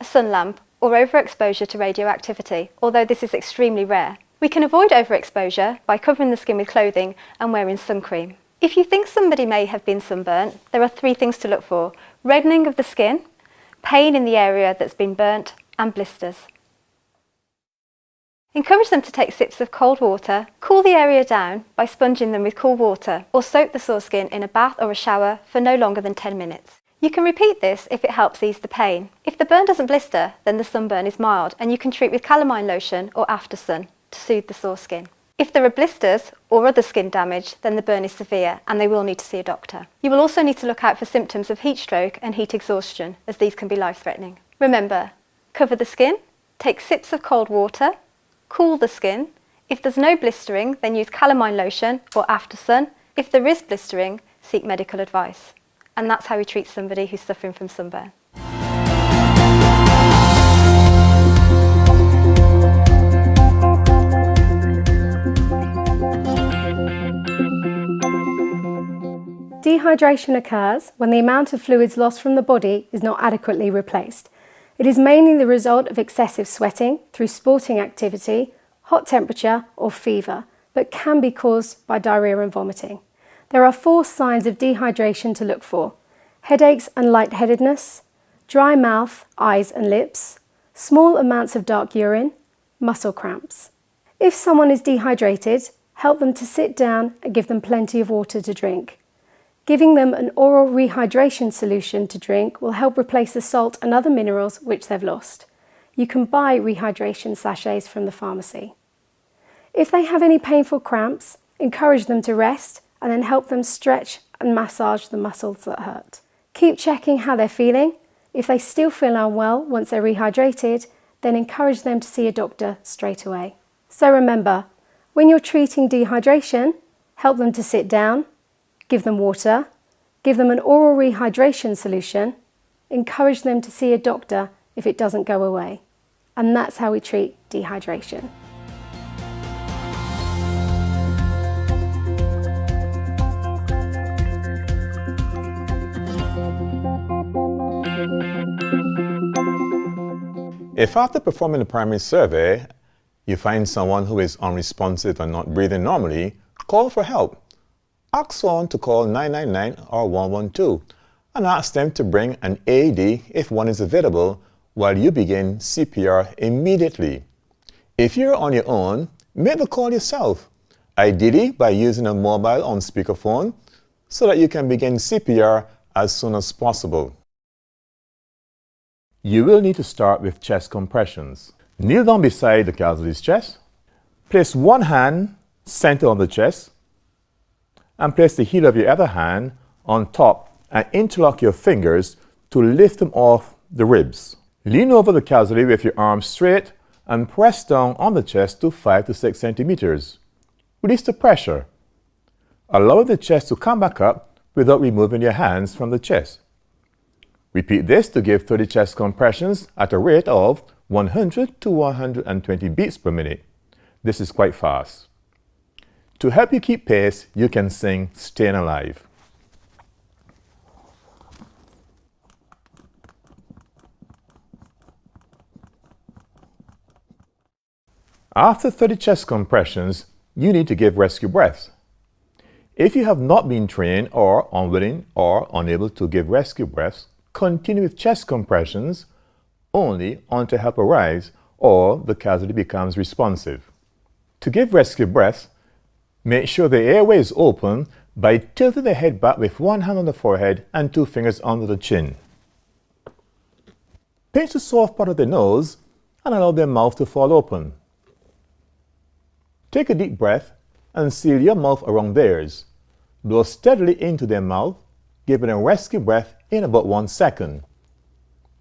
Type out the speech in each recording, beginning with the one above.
a sun lamp, or overexposure to radioactivity, although this is extremely rare. We can avoid overexposure by covering the skin with clothing and wearing sun cream. If you think somebody may have been sunburnt, there are 3 things to look for: reddening of the skin, pain in the area that's been burnt, and blisters. Encourage them to take sips of cold water, cool the area down by sponging them with cool water, or soak the sore skin in a bath or a shower for no longer than 10 minutes. You can repeat this if it helps ease the pain. If the burn doesn't blister, then the sunburn is mild and you can treat with calamine lotion or after sun to soothe the sore skin. If there are blisters or other skin damage, then the burn is severe and they will need to see a doctor. You will also need to look out for symptoms of heat stroke and heat exhaustion, as these can be life-threatening. Remember, cover the skin, take sips of cold water, cool the skin. If there's no blistering, then use calamine lotion or after sun. If there is blistering, seek medical advice. And that's how we treat somebody who's suffering from sunburn. Dehydration occurs when the amount of fluids lost from the body is not adequately replaced. It is mainly the result of excessive sweating through sporting activity, hot temperature or fever, but can be caused by diarrhea and vomiting. There are 4 signs of dehydration to look for: headaches and lightheadedness, dry mouth, eyes and lips, small amounts of dark urine, muscle cramps. If someone is dehydrated, help them to sit down and give them plenty of water to drink. Giving them an oral rehydration solution to drink will help replace the salt and other minerals which they've lost. You can buy rehydration sachets from the pharmacy. If they have any painful cramps, encourage them to rest and then help them stretch and massage the muscles that hurt. Keep checking how they're feeling. If they still feel unwell once they're rehydrated, then encourage them to see a doctor straight away. So remember, when you're treating dehydration, help them to sit down, give them water, give them an oral rehydration solution, encourage them to see a doctor if it doesn't go away. And that's how we treat dehydration. If after performing the primary survey, you find someone who is unresponsive and not breathing normally, call for help. Ask someone to call 999 or 112 and ask them to bring an AED if one is available while you begin CPR immediately. If you're on your own, make the call yourself, ideally by using a mobile on speakerphone so that you can begin CPR as soon as possible. You will need to start with chest compressions. Kneel down beside the casualty's chest. Place one hand centered on the chest and place the heel of your other hand on top and interlock your fingers to lift them off the ribs. Lean over the casualty with your arms straight and press down on the chest to 5 to 6 centimeters. Release the pressure. Allow the chest to come back up without removing your hands from the chest. Repeat this to give 30 chest compressions at a rate of 100 to 120 beats per minute. This is quite fast. To help you keep pace, you can sing "Staying Alive." After 30 chest compressions, you need to give rescue breaths. If you have not been trained or unwilling or unable to give rescue breaths, continue with chest compressions only until help arrives or the casualty becomes responsive. To give rescue breaths, make sure the airway is open by tilting the head back with one hand on the forehead and 2 fingers under the chin. Pinch the soft part of the nose and allow their mouth to fall open. Take a deep breath and seal your mouth around theirs. Blow steadily into their mouth, giving a rescue breath in about 1 second.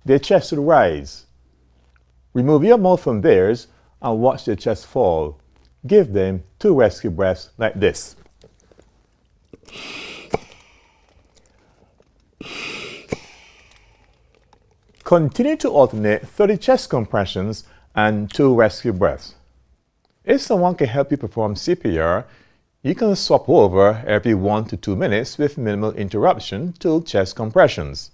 Their chest should rise. Remove your mouth from theirs and watch their chest fall. Give them 2 rescue breaths like this. Continue to alternate 30 chest compressions and 2 rescue breaths. If someone can help you perform CPR, you can swap over every 1 to 2 minutes with minimal interruption to chest compressions.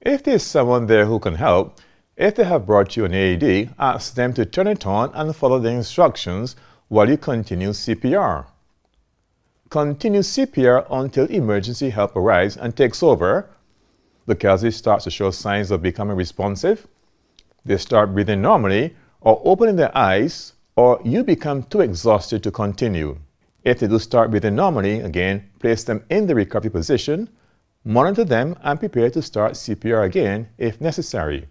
If there's someone there who can help, If they have brought you an AED, ask them to turn it on and follow the instructions while you continue CPR. Continue CPR until emergency help arrives and takes over. The casualty starts to show signs of becoming responsive. They start breathing normally or opening their eyes, or you become too exhausted to continue. If they do start breathing normally, again, place them in the recovery position, monitor them, and prepare to start CPR again if necessary.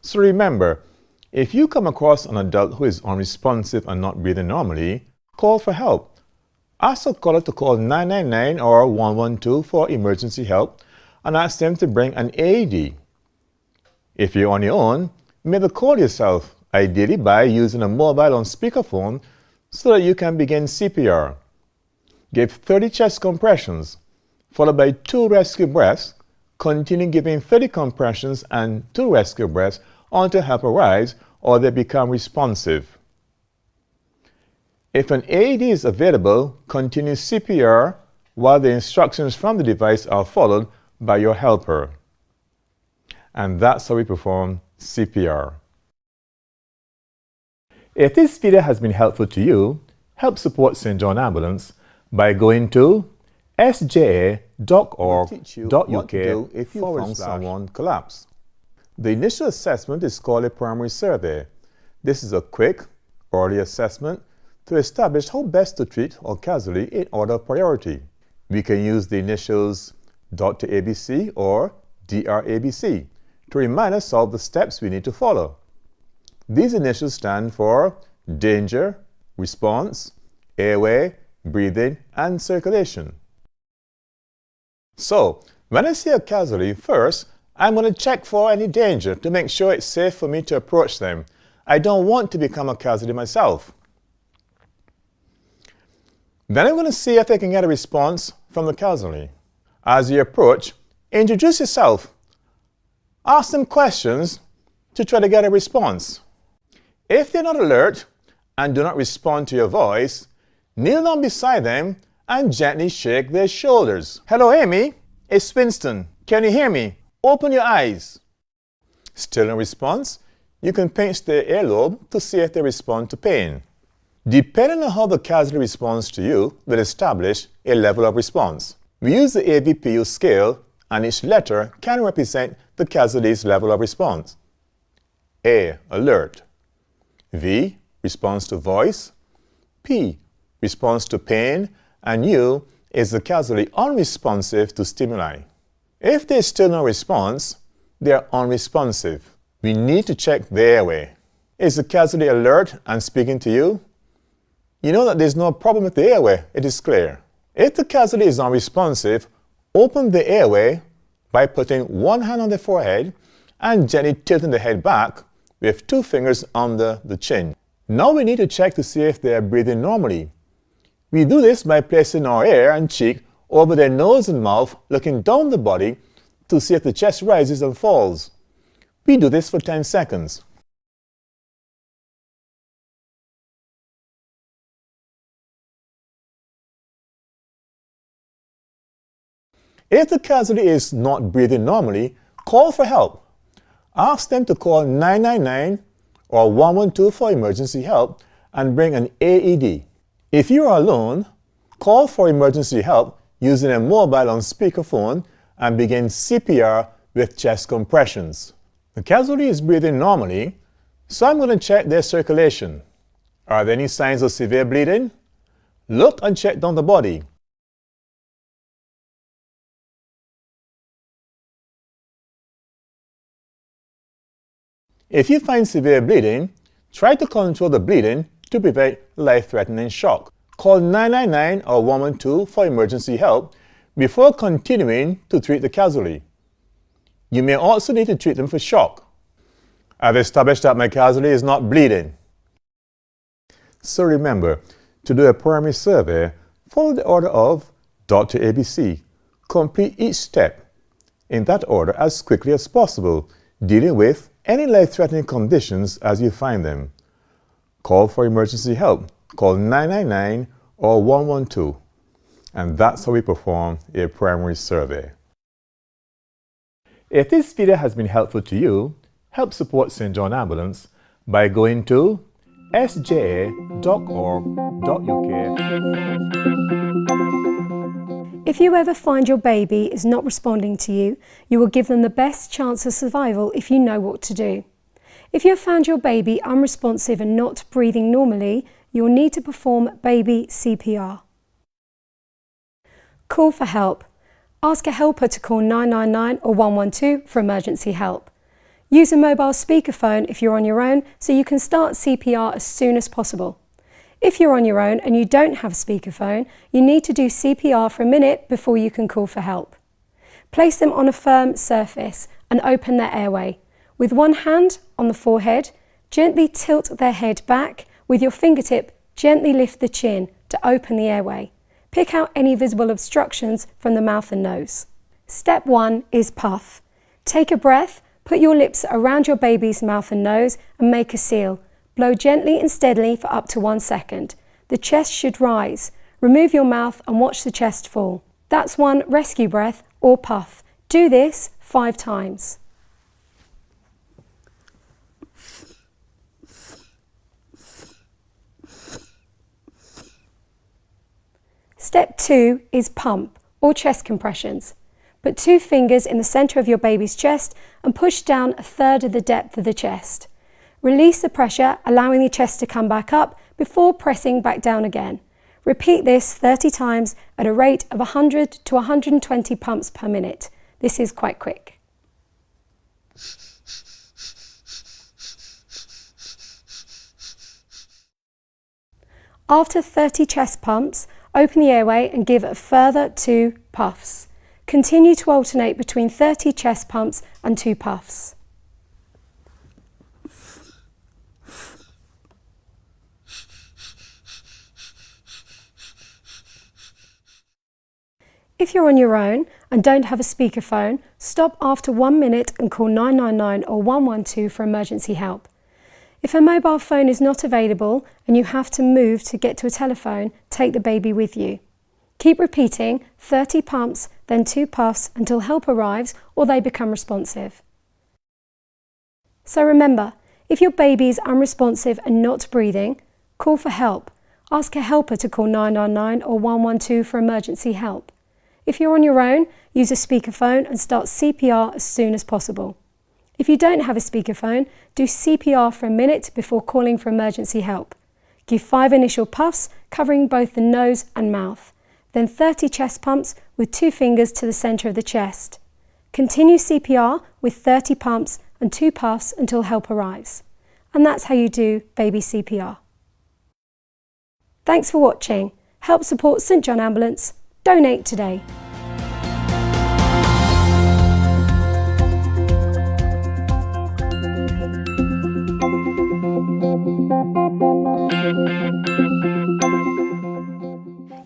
So remember, if you come across an adult who is unresponsive and not breathing normally, call for help. Ask a caller to call 999 or 112 for emergency help and ask them to bring an AED. If you're on your own, make the call yourself, ideally by using a mobile on speakerphone so that you can begin CPR. Give 30 chest compressions, followed by 2 rescue breaths. Continue giving 30 compressions and 2 rescue breaths until help arrives or they become responsive. If an AED is available, continue CPR while the instructions from the device are followed by your helper. And that's how we perform CPR. If this video has been helpful to you, help support St. John Ambulance by going to sja.org.uk if you found someone collapse. The initial assessment is called a primary survey. This is a quick, early assessment to establish how best to treat a casualty in order of priority. We can use the initials Dr. ABC or DRABC to remind us of the steps we need to follow. These initials stand for danger, response, airway, breathing, and circulation. So, when I see a casualty, first, I'm going to check for any danger to make sure it's safe for me to approach them. I don't want to become a casualty myself. Then I'm going to see if I can get a response from the casualty. As you approach, introduce yourself. Ask them questions to try to get a response. If they're not alert and do not respond to your voice, kneel down beside them and gently shake their shoulders. Hello, Amy. It's Winston. Can you hear me? Open your eyes. Still no response? You can pinch their earlobe to see if they respond to pain. Depending on how the casualty responds to you, will establish a level of response. We use the AVPU scale, and each letter can represent the casualty's level of response. A. Alert. V. Response to voice. P. Response to pain. And U is the casualty unresponsive to stimuli. If there's still no response, they are unresponsive. We need to check the airway. Is the casualty alert and speaking to you? You know that there's no problem with the airway, it is clear. If the casualty is unresponsive, open the airway by putting one hand on the forehead and gently tilting the head back with 2 fingers under the chin. Now we need to check to see if they are breathing normally. We do this by placing our ear and cheek over their nose and mouth, looking down the body to see if the chest rises and falls. We do this for 10 seconds. If the casualty is not breathing normally, call for help. Ask them to call 999 or 112 for emergency help and bring an AED. If you are alone, call for emergency help using a mobile on speakerphone and begin CPR with chest compressions. The casualty is breathing normally, so I'm going to check their circulation. Are there any signs of severe bleeding? Look and check down the body. If you find severe bleeding, try to control the bleeding to prevent life-threatening shock. Call 999 or 112 for emergency help before continuing to treat the casualty. You may also need to treat them for shock. I've established that my casualty is not bleeding. So remember, to do a primary survey, follow the order of Dr. ABC. Complete each step in that order as quickly as possible, dealing with any life-threatening conditions as you find them. Call for emergency help. Call 999 or 112. And that's how we perform a primary survey. If this video has been helpful to you, help support St. John Ambulance by going to sja.org.uk. If you ever find your baby is not responding to you, you will give them the best chance of survival if you know what to do. If you have found your baby unresponsive and not breathing normally, you will need to perform baby CPR. Call for help. Ask a helper to call 999 or 112 for emergency help. Use a mobile speakerphone if you're on your own so you can start CPR as soon as possible. If you're on your own and you don't have a speakerphone, you need to do CPR for a minute before you can call for help. Place them on a firm surface and open their airway. With one hand on the forehead, gently tilt their head back. With your fingertip, gently lift the chin to open the airway. Pick out any visible obstructions from the mouth and nose. Step 1 is puff. Take a breath, put your lips around your baby's mouth and nose and make a seal. Blow gently and steadily for up to 1 second. The chest should rise. Remove your mouth and watch the chest fall. That's one rescue breath or puff. Do this 5 times. Step 2 is pump or chest compressions. Put 2 fingers in the centre of your baby's chest and push down 1/3 of the depth of the chest. Release the pressure, allowing the chest to come back up before pressing back down again. Repeat this 30 times at a rate of 100 to 120 pumps per minute. This is quite quick. After 30 chest pumps, open the airway and give a further 2 puffs. Continue to alternate between 30 chest pumps and 2 puffs. If you're on your own and don't have a speakerphone, stop after 1 minute and call 999 or 112 for emergency help. If a mobile phone is not available and you have to move to get to a telephone, take the baby with you. Keep repeating 30 pumps, then 2 puffs until help arrives or they become responsive. So remember, if your baby is unresponsive and not breathing, call for help. Ask a helper to call 999 or 112 for emergency help. If you're on your own, use a speakerphone and start CPR as soon as possible. If you don't have a speakerphone, do CPR for a minute before calling for emergency help. Give 5 initial puffs covering both the nose and mouth, then 30 chest pumps with 2 fingers to the centre of the chest. Continue CPR with 30 pumps and 2 puffs until help arrives. And that's how you do baby CPR. Thanks for watching. Help support St John Ambulance. Donate today.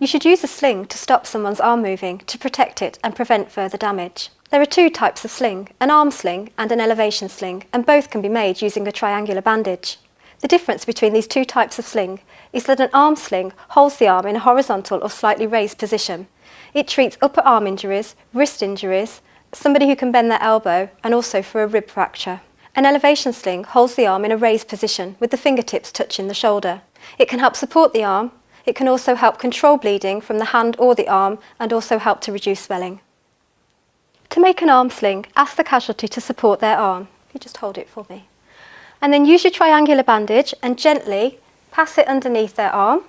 You should use a sling to stop someone's arm moving to protect it and prevent further damage. There are 2 types of sling, an arm sling and an elevation sling, and both can be made using a triangular bandage. The difference between these 2 types of sling is that an arm sling holds the arm in a horizontal or slightly raised position. It treats upper arm injuries, wrist injuries, somebody who can bend their elbow, and also for a rib fracture. An elevation sling holds the arm in a raised position with the fingertips touching the shoulder. It can help support the arm. It can also help control bleeding from the hand or the arm and also help to reduce swelling. To make an arm sling, ask the casualty to support their arm. You just hold it for me. And then use your triangular bandage and gently pass it underneath their arm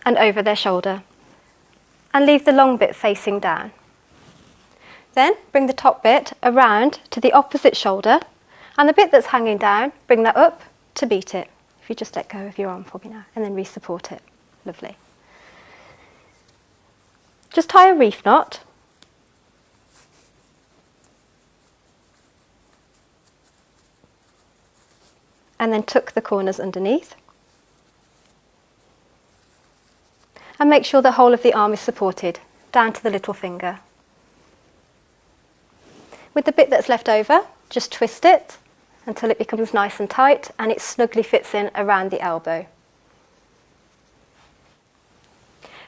and over their shoulder. And leave the long bit facing down. Then bring the top bit around to the opposite shoulder, and the bit that's hanging down, bring that up to beat it. If you just let go of your arm for me now, and then re-support it. Lovely. Just tie a reef knot. And then tuck the corners underneath. And make sure the whole of the arm is supported, down to the little finger. With the bit that's left over, just twist it until it becomes nice and tight and it snugly fits in around the elbow.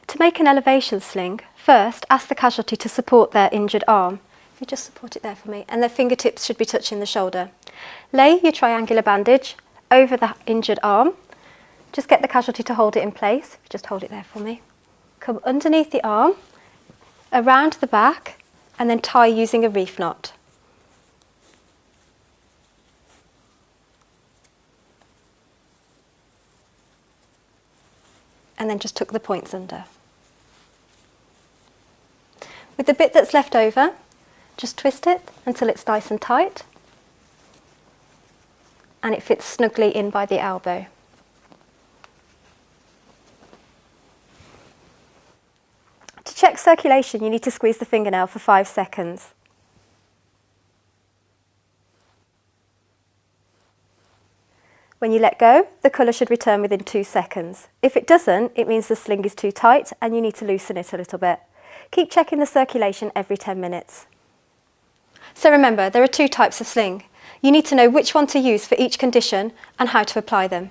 To make an elevation sling, first ask the casualty to support their injured arm. You just support it there for me, and the fingertips should be touching the shoulder. Lay your triangular bandage over the injured arm. Just get the casualty to hold it in place. Just hold it there for me. Come underneath the arm, around the back, and then tie using a reef knot. And then just tuck the points under. With the bit that's left over, just twist it until it's nice and tight and it fits snugly in by the elbow. To check circulation, you need to squeeze the fingernail for 5 seconds. When you let go, the colour should return within 2 seconds. If it doesn't, it means the sling is too tight and you need to loosen it a little bit. Keep checking the circulation every 10 minutes. So remember, there are 2 types of sling. You need to know which one to use for each condition and how to apply them.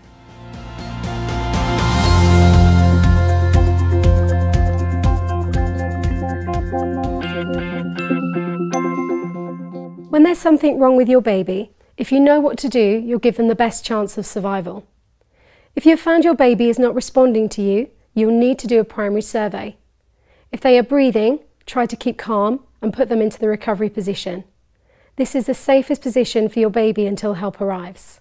When there's something wrong with your baby, if you know what to do, you'll give them the best chance of survival. If you've found your baby is not responding to you, you'll need to do a primary survey. If they are breathing, try to keep calm and put them into the recovery position. This is the safest position for your baby until help arrives.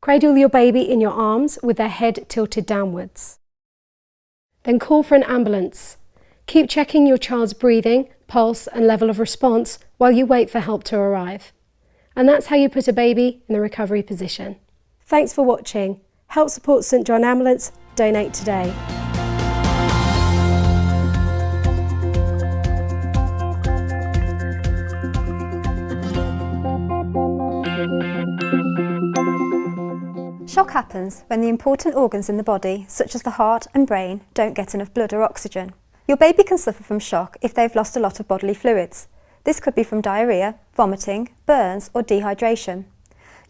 Cradle your baby in your arms with their head tilted downwards. Then call for an ambulance. Keep checking your child's breathing, pulse and level of response while you wait for help to arrive. And that's how you put a baby in the recovery position. Thanks for watching. Help support St John Ambulance. Donate today. Shock happens when the important organs in the body, such as the heart and brain, don't get enough blood or oxygen. Your baby can suffer from shock if they've lost a lot of bodily fluids. This could be from diarrhoea, vomiting, burns or dehydration.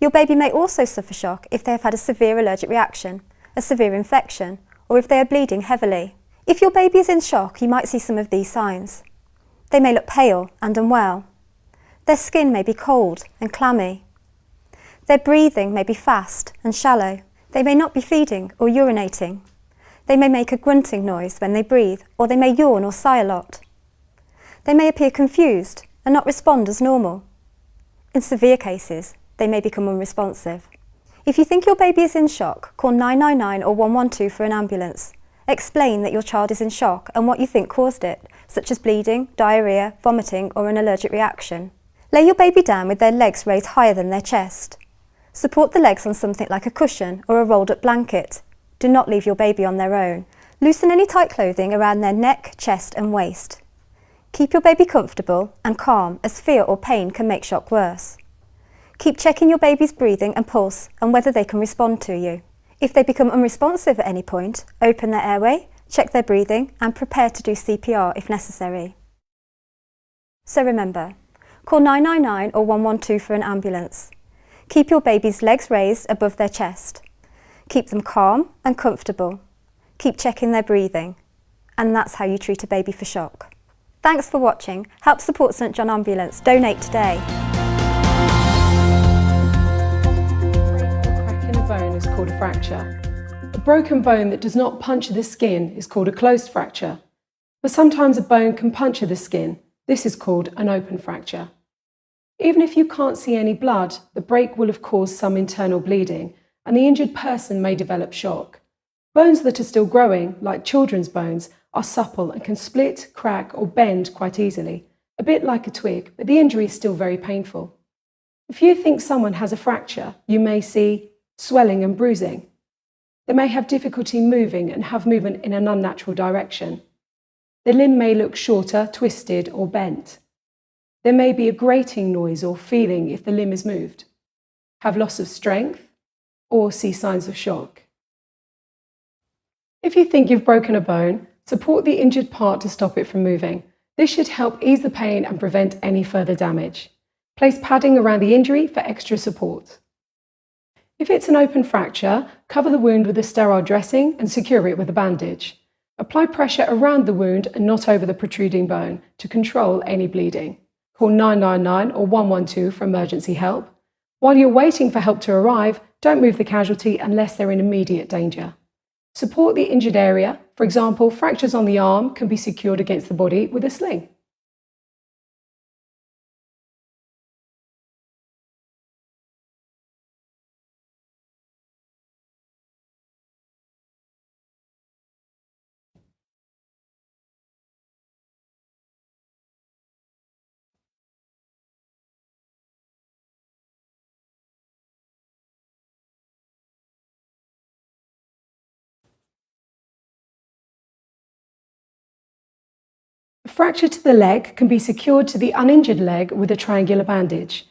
Your baby may also suffer shock if they have had a severe allergic reaction, a severe infection, or if they are bleeding heavily. If your baby is in shock, you might see some of these signs. They may look pale and unwell. Their skin may be cold and clammy. Their breathing may be fast and shallow. They may not be feeding or urinating. They may make a grunting noise when they breathe, or they may yawn or sigh a lot. They may appear confused and not respond as normal. In severe cases, they may become unresponsive. If you think your baby is in shock, call 999 or 112 for an ambulance. Explain that your child is in shock and what you think caused it, such as bleeding, diarrhoea, vomiting or an allergic reaction. Lay your baby down with their legs raised higher than their chest. Support the legs on something like a cushion or a rolled up blanket. Do not leave your baby on their own. Loosen any tight clothing around their neck, chest and waist. Keep your baby comfortable and calm, as fear or pain can make shock worse. Keep checking your baby's breathing and pulse and whether they can respond to you. If they become unresponsive at any point, open their airway, check their breathing and prepare to do CPR if necessary. So remember, call 999 or 112 for an ambulance. Keep your baby's legs raised above their chest. Keep them calm and comfortable. Keep checking their breathing. And that's how you treat a baby for shock. Thanks for watching. Help support St John Ambulance. Donate today. Cracking a bone is called a fracture. A broken bone that does not puncture the skin is called a closed fracture. But sometimes a bone can puncture the skin. This is called an open fracture. Even if you can't see any blood, the break will have caused some internal bleeding, and the injured person may develop shock. Bones that are still growing, like children's bones, are supple and can split, crack or bend quite easily, a bit like a twig, but the injury is still very painful. If you think someone has a fracture, you may see swelling and bruising. They may have difficulty moving and have movement in an unnatural direction. The limb may look shorter, twisted or bent. There may be a grating noise or feeling if the limb is moved, have loss of strength or see signs of shock. If you think you've broken a bone, support the injured part to stop it from moving. This should help ease the pain and prevent any further damage. Place padding around the injury for extra support. If it's an open fracture, cover the wound with a sterile dressing and secure it with a bandage. Apply pressure around the wound and not over the protruding bone to control any bleeding. call 999 or 112 for emergency help. While you're waiting for help to arrive, don't move the casualty unless they're in immediate danger. Support the injured area. For example, fractures on the arm can be secured against the body with a sling. A fracture to the leg can be secured to the uninjured leg with a triangular bandage.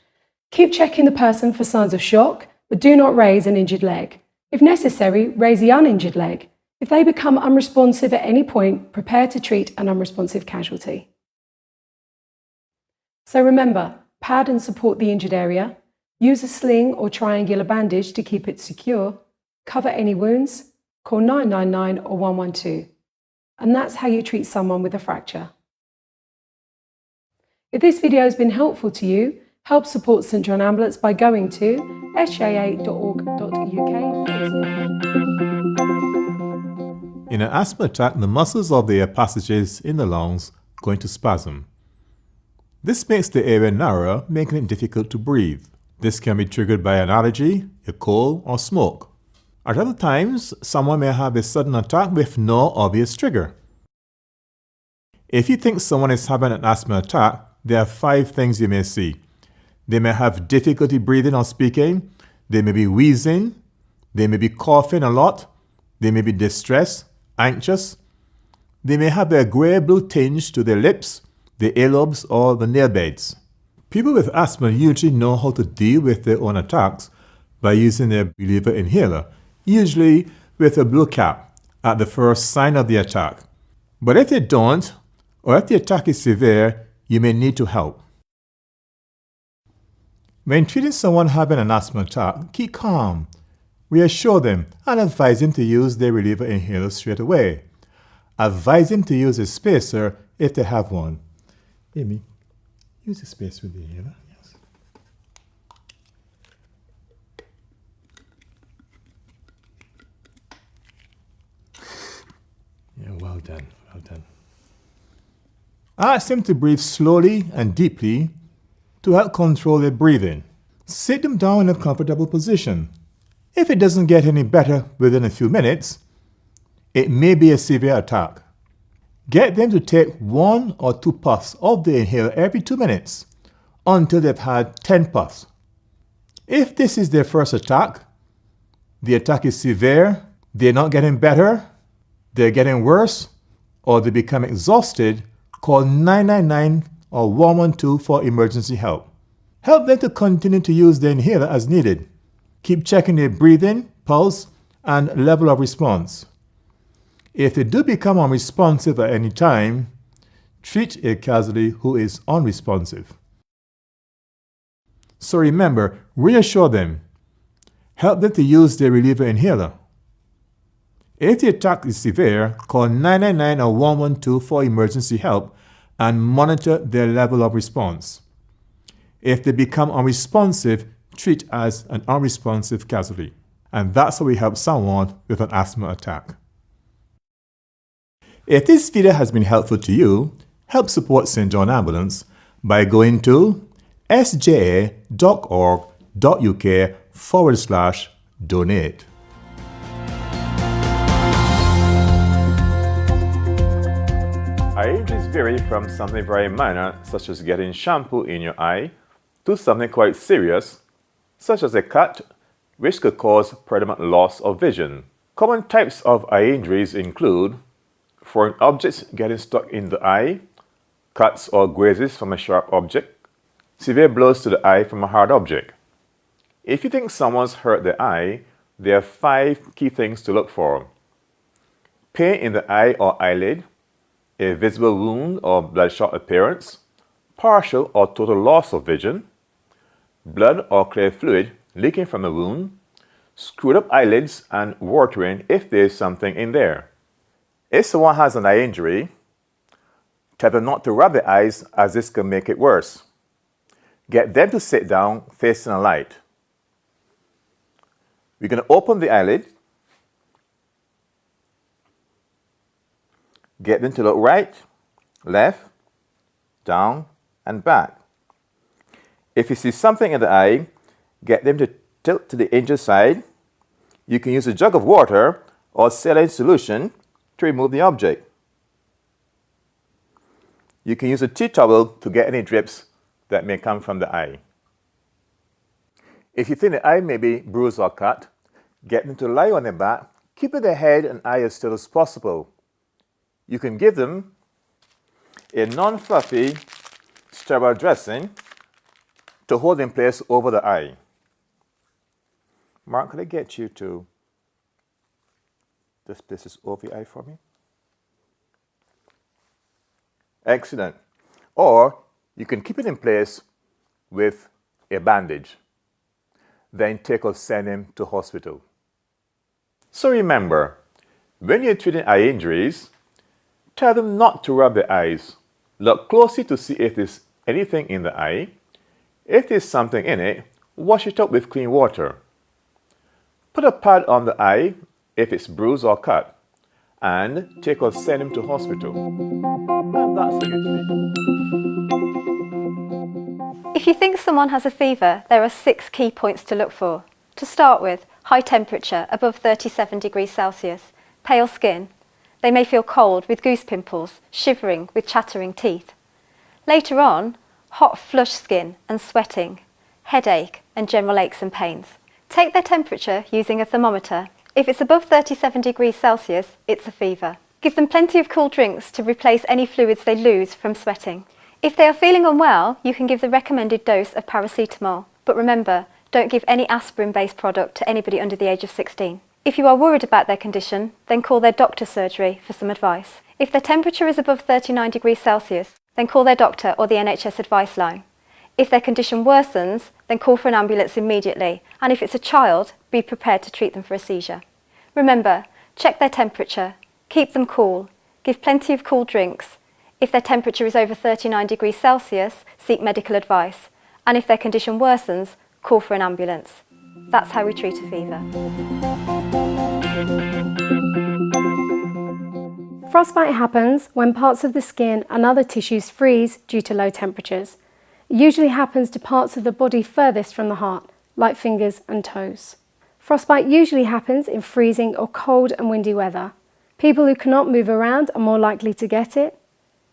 Keep checking the person for signs of shock, but do not raise an injured leg. If necessary, raise the uninjured leg. If they become unresponsive at any point, prepare to treat an unresponsive casualty. So remember, pad and support the injured area. Use a sling or triangular bandage to keep it secure. Cover any wounds. Call 999 or 112. And that's how you treat someone with a fracture. If this video has been helpful to you, help support St John Ambulance by going to sjaa.org.uk. In an asthma attack, the muscles of the air passages in the lungs go into spasm. This makes the area narrower, making it difficult to breathe. This can be triggered by an allergy, a cold, or smoke. At other times, someone may have a sudden attack with no obvious trigger. If you think someone is having an asthma attack, there are 5 things you may see. They may have difficulty breathing or speaking. They may be wheezing. They may be coughing a lot. They may be distressed, anxious. They may have a grey-blue tinge to their lips, the earlobes, or the nail beds. People with asthma usually know how to deal with their own attacks by using their reliever inhaler, usually with a blue cap at the first sign of the attack. But if they don't, or if the attack is severe, you may need to help. When treating someone having an asthma attack, keep calm. Reassure them and advise them to use their reliever inhaler straight away. Advise them to use a spacer if they have one. Amy, use a spacer with the inhaler. Yes. Yeah, well done, well done. Ask them to breathe slowly and deeply to help control their breathing. Sit them down in a comfortable position. If it doesn't get any better within a few minutes, it may be a severe attack. Get them to take 1 or 2 puffs of the inhaler every 2 minutes until they've had 10 puffs. If this is their first attack, the attack is severe, they're not getting better, they're getting worse, or they become exhausted, call 999 or 112 for emergency help. Help them to continue to use the inhaler as needed. Keep checking their breathing, pulse, and level of response. If they do become unresponsive at any time, treat a casualty who is unresponsive. So remember, reassure them. Help them to use their reliever inhaler. If the attack is severe, call 999 or 112 for emergency help and monitor their level of response. If they become unresponsive, treat as an unresponsive casualty. And that's how we help someone with an asthma attack. If this video has been helpful to you, help support St John Ambulance by going to sja.org.uk/donate. Eye injuries vary from something very minor, such as getting shampoo in your eye, to something quite serious, such as a cut, which could cause permanent loss of vision. Common types of eye injuries include foreign objects getting stuck in the eye, cuts or grazes from a sharp object, severe blows to the eye from a hard object. If you think someone's hurt the eye, there are 5 key things to look for. Pain in the eye or eyelid, a visible wound or bloodshot appearance, partial or total loss of vision, blood or clear fluid leaking from the wound, screwed up eyelids and watering if there is something in there. If someone has an eye injury, tell them not to rub the eyes as this can make it worse. Get them to sit down facing a light. We're going to open the eyelid. Get them to look right, left, down, and back. If you see something in the eye, get them to tilt to the angel side. You can use a jug of water or saline solution to remove the object. You can use a tea towel to get any drips that may come from the eye. If you think the eye may be bruised or cut, get them to lie on their back, keeping their head and eye as still as possible. You can give them a non-fluffy sterile dressing to hold in place over the eye. Mark, could I get you to just place this over the eye for me? Excellent. Or you can keep it in place with a bandage. Then take or send him to hospital. So remember, when you're treating eye injuries, tell them not to rub the eyes. Look closely to see if there's anything in the eye. If there's something in it, wash it up with clean water. Put a pad on the eye if it's bruised or cut, and take or send him to hospital. And that's how you treat. If you think someone has a fever, there are 6 key points to look for. To start with, high temperature above 37 degrees Celsius, pale skin. They may feel cold with goose pimples, shivering with chattering teeth. Later on, hot flush skin and sweating, headache and general aches and pains. Take their temperature using a thermometer. If it's above 37 degrees Celsius, it's a fever. Give them plenty of cool drinks to replace any fluids they lose from sweating. If they are feeling unwell, you can give the recommended dose of paracetamol. But remember, don't give any aspirin-based product to anybody under the age of 16. If you are worried about their condition, then call their doctor's surgery for some advice. If their temperature is above 39 degrees Celsius, then call their doctor or the NHS advice line. If their condition worsens, then call for an ambulance immediately, and if it's a child, be prepared to treat them for a seizure. Remember, check their temperature, keep them cool, give plenty of cool drinks. If their temperature is over 39 degrees Celsius, seek medical advice, and if their condition worsens, call for an ambulance. That's how we treat a fever. Frostbite happens when parts of the skin and other tissues freeze due to low temperatures. It usually happens to parts of the body furthest from the heart, like fingers and toes. Frostbite usually happens in freezing or cold and windy weather. People who cannot move around are more likely to get it.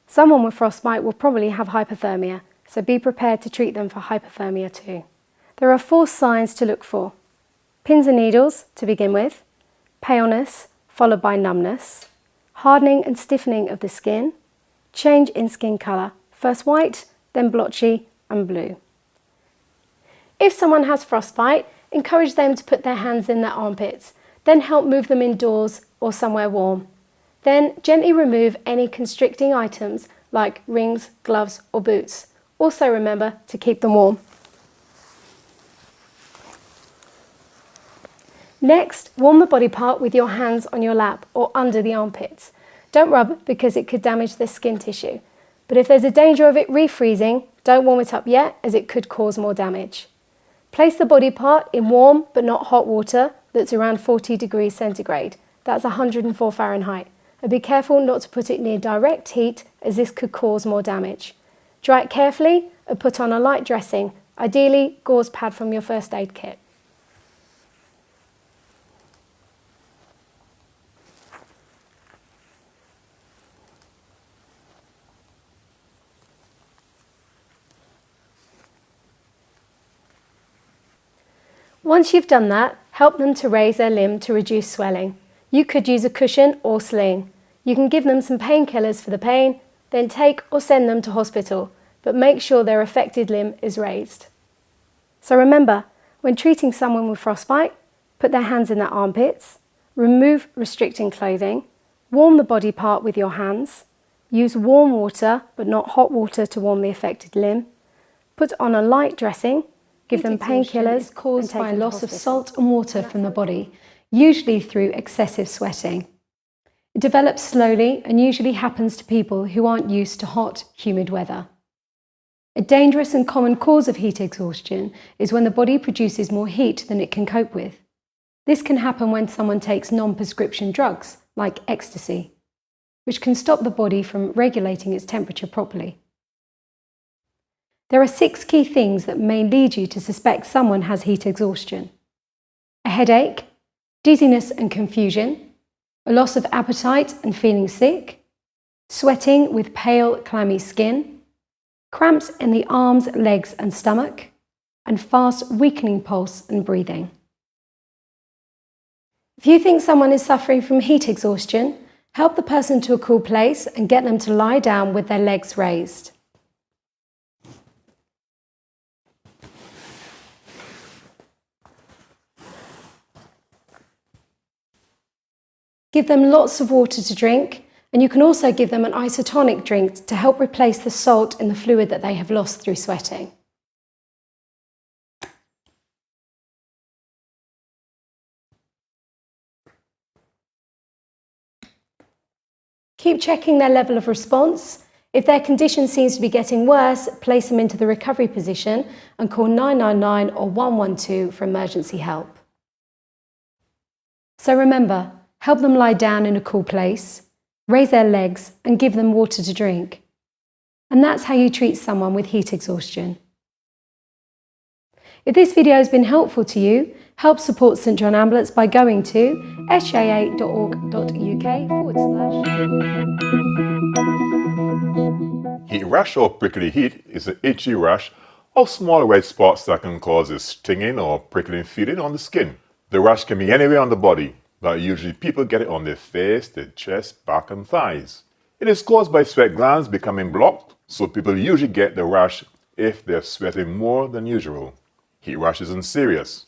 Someone with frostbite will probably have hypothermia, so be prepared to treat them for hypothermia too. There are 4 signs to look for. Pins and needles to begin with, paleness followed by numbness, hardening and stiffening of the skin, change in skin colour, first white, then blotchy and blue. If someone has frostbite, encourage them to put their hands in their armpits, then help move them indoors or somewhere warm. Then gently remove any constricting items like rings, gloves or boots. Also remember to keep them warm. Next, warm the body part with your hands on your lap or under the armpits. Don't rub because it could damage the skin tissue. But if there's a danger of it refreezing, don't warm it up yet as it could cause more damage. Place the body part in warm but not hot water that's around 40 degrees centigrade. That's 104 Fahrenheit. And be careful not to put it near direct heat as this could cause more damage. Dry it carefully and put on a light dressing, ideally gauze pad from your first aid kit. Once you've done that, help them to raise their limb to reduce swelling. You could use a cushion or sling. You can give them some painkillers for the pain, then take or send them to hospital, but make sure their affected limb is raised. So remember, when treating someone with frostbite, put their hands in their armpits, remove restricting clothing, warm the body part with your hands, use warm water but not hot water to warm the affected limb, put on a light dressing, give them painkillers caused by loss of salt and water from the body, usually through excessive sweating. It develops slowly and usually happens to people who aren't used to hot, humid weather. A dangerous and common cause of heat exhaustion is when the body produces more heat than it can cope with. This can happen when someone takes non-prescription drugs, like ecstasy, which can stop the body from regulating its temperature properly. There are 6 key things that may lead you to suspect someone has heat exhaustion: a headache, dizziness and confusion, a loss of appetite and feeling sick, sweating with pale, clammy skin, cramps in the arms, legs and stomach, and fast, weakening pulse and breathing. If you think someone is suffering from heat exhaustion, help the person to a cool place and get them to lie down with their legs raised. Give them lots of water to drink, and you can also give them an isotonic drink to help replace the salt in the fluid that they have lost through sweating. Keep checking their level of response. If their condition seems to be getting worse, place them into the recovery position and call 999 or 112 for emergency help. So remember, help them lie down in a cool place, raise their legs and give them water to drink. And that's how you treat someone with heat exhaustion. If this video has been helpful to you, help support St John Ambulance by going to sja.org.uk/. Heat rash or prickly heat is an itchy rash of small red spots that can cause a stinging or prickling feeling on the skin. The rash can be anywhere on the body, but usually people get it on their face, their chest, back and thighs. It is caused by sweat glands becoming blocked, so people usually get the rash if they're sweating more than usual. Heat rash isn't serious.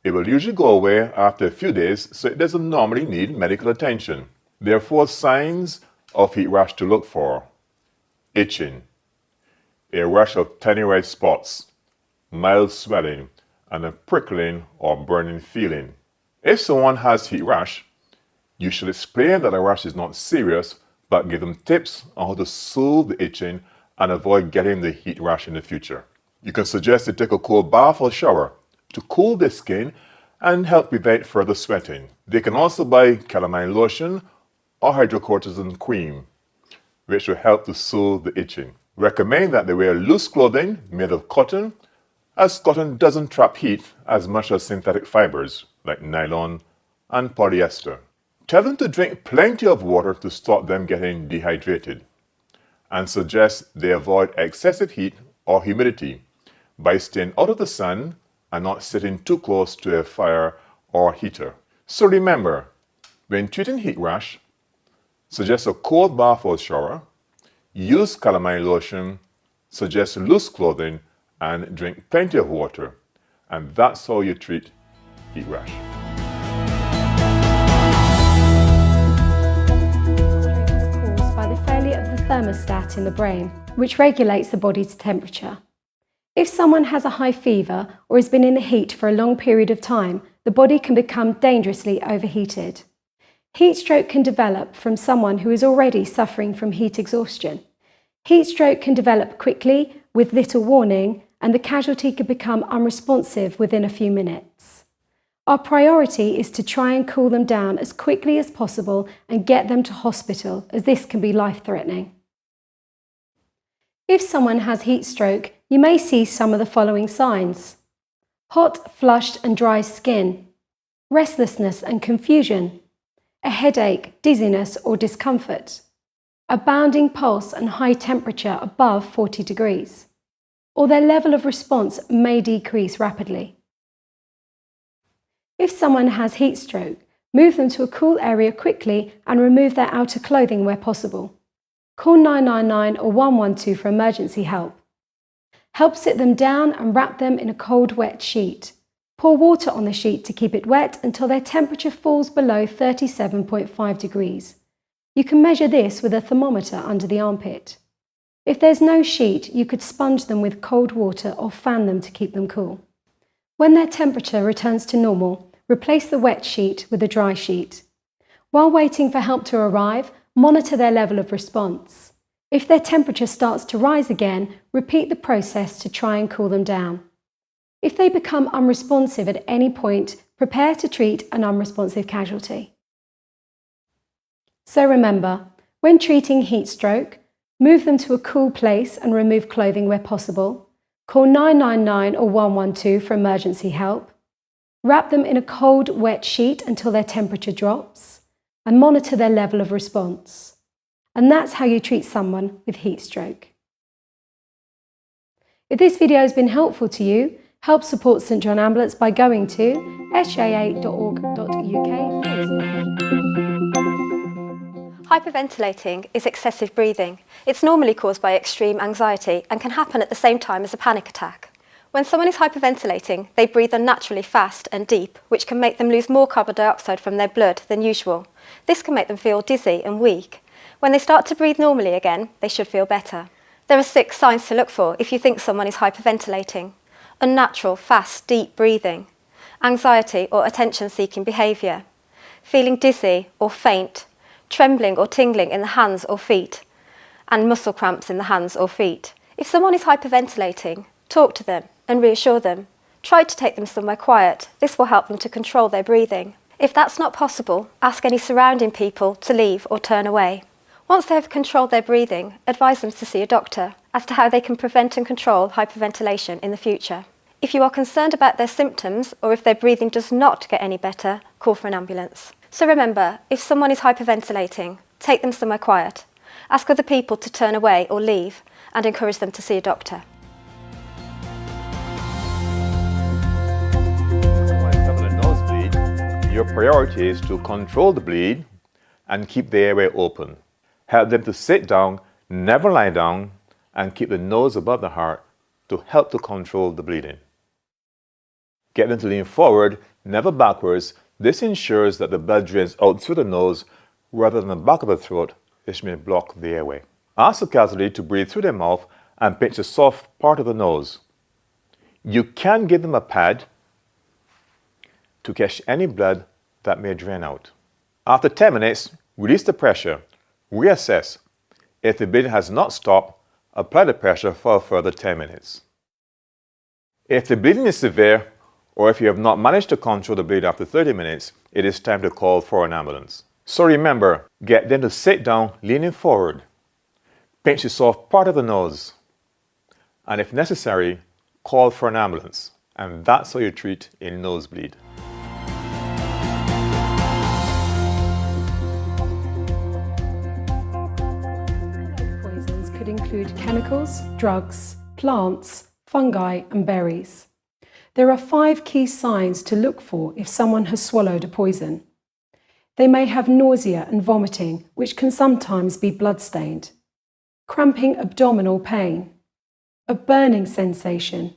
It will usually go away after a few days, so it doesn't normally need medical attention. There are 4 signs of heat rash to look for: itching, a rash of tiny red spots, mild swelling, and a prickling or burning feeling. If someone has heat rash, you should explain that the rash is not serious, but give them tips on how to soothe the itching and avoid getting the heat rash in the future. You can suggest they take a cold bath or shower to cool their skin and help prevent further sweating. They can also buy calamine lotion or hydrocortisone cream, which will help to soothe the itching. Recommend that they wear loose clothing made of cotton, as cotton doesn't trap heat as much as synthetic fibers like nylon and polyester. Tell them to drink plenty of water to stop them getting dehydrated, and suggest they avoid excessive heat or humidity by staying out of the sun and not sitting too close to a fire or heater. So remember, when treating heat rash, suggest a cold bath or shower, use calamine lotion, suggest loose clothing, and drink plenty of water. And that's how you treat heat rash. It's caused by the failure of the thermostat in the brain, which regulates the body's temperature. If someone has a high fever or has been in the heat for a long period of time, the body can become dangerously overheated. Heat stroke can develop from someone who is already suffering from heat exhaustion. Heat stroke can develop quickly with little warning, and the casualty could become unresponsive within a few minutes. Our priority is to try and cool them down as quickly as possible and get them to hospital, as this can be life-threatening. If someone has heat stroke, you may see some of the following signs: hot, flushed and dry skin, restlessness and confusion, a headache, dizziness or discomfort, a bounding pulse and high temperature above 40 degrees, or their level of response may decrease rapidly. If someone has heat stroke, move them to a cool area quickly and remove their outer clothing where possible. Call 999 or 112 for emergency help. Help sit them down and wrap them in a cold, wet sheet. Pour water on the sheet to keep it wet until their temperature falls below 37.5 degrees. You can measure this with a thermometer under the armpit. If there's no sheet, you could sponge them with cold water or fan them to keep them cool. When their temperature returns to normal, replace the wet sheet with a dry sheet. While waiting for help to arrive, monitor their level of response. If their temperature starts to rise again, repeat the process to try and cool them down. If they become unresponsive at any point, prepare to treat an unresponsive casualty. So remember, when treating heat stroke, move them to a cool place and remove clothing where possible. Call 999 or 112 for emergency help. Wrap them in a cold, wet sheet until their temperature drops and monitor their level of response. And that's how you treat someone with heat stroke. If this video has been helpful to you, help support St John Ambulance by going to sja.org.uk. Hyperventilating is excessive breathing. It's normally caused by extreme anxiety and can happen at the same time as a panic attack. When someone is hyperventilating, they breathe unnaturally fast and deep, which can make them lose more carbon dioxide from their blood than usual. This can make them feel dizzy and weak. When they start to breathe normally again, they should feel better. There are 6 signs to look for if you think someone is hyperventilating: unnatural, fast, deep breathing, anxiety or attention-seeking behaviour, feeling dizzy or faint, trembling or tingling in the hands or feet, and muscle cramps in the hands or feet. If someone is hyperventilating, talk to them and reassure them. Try to take them somewhere quiet. This will help them to control their breathing. If that's not possible, ask any surrounding people to leave or turn away. Once they have controlled their breathing, advise them to see a doctor as to how they can prevent and control hyperventilation in the future. If you are concerned about their symptoms or if their breathing does not get any better, call for an ambulance. So remember, if someone is hyperventilating, take them somewhere quiet. Ask other people to turn away or leave and encourage them to see a doctor. Your priority is to control the bleed and keep the airway open. Help them to sit down, never lie down, and keep the nose above the heart to help to control the bleeding. Get them to lean forward, never backwards. This ensures that the blood drains out through the nose rather than the back of the throat, which may block the airway. Ask the casualty to breathe through their mouth and pinch the soft part of the nose. You can give them a pad to catch any blood that may drain out. After 10 minutes, release the pressure, reassess. If the bleeding has not stopped, apply the pressure for a further 10 minutes. If the bleeding is severe, or if you have not managed to control the bleeding after 30 minutes, it is time to call for an ambulance. So remember, get them to sit down leaning forward. Pinch the soft part of the nose. And if necessary, call for an ambulance. And that's how you treat a nosebleed. Poisons could include chemicals, drugs, plants, fungi, and berries. There are 5 key signs to look for if someone has swallowed a poison. They may have nausea and vomiting, which can sometimes be blood-stained, cramping abdominal pain, a burning sensation.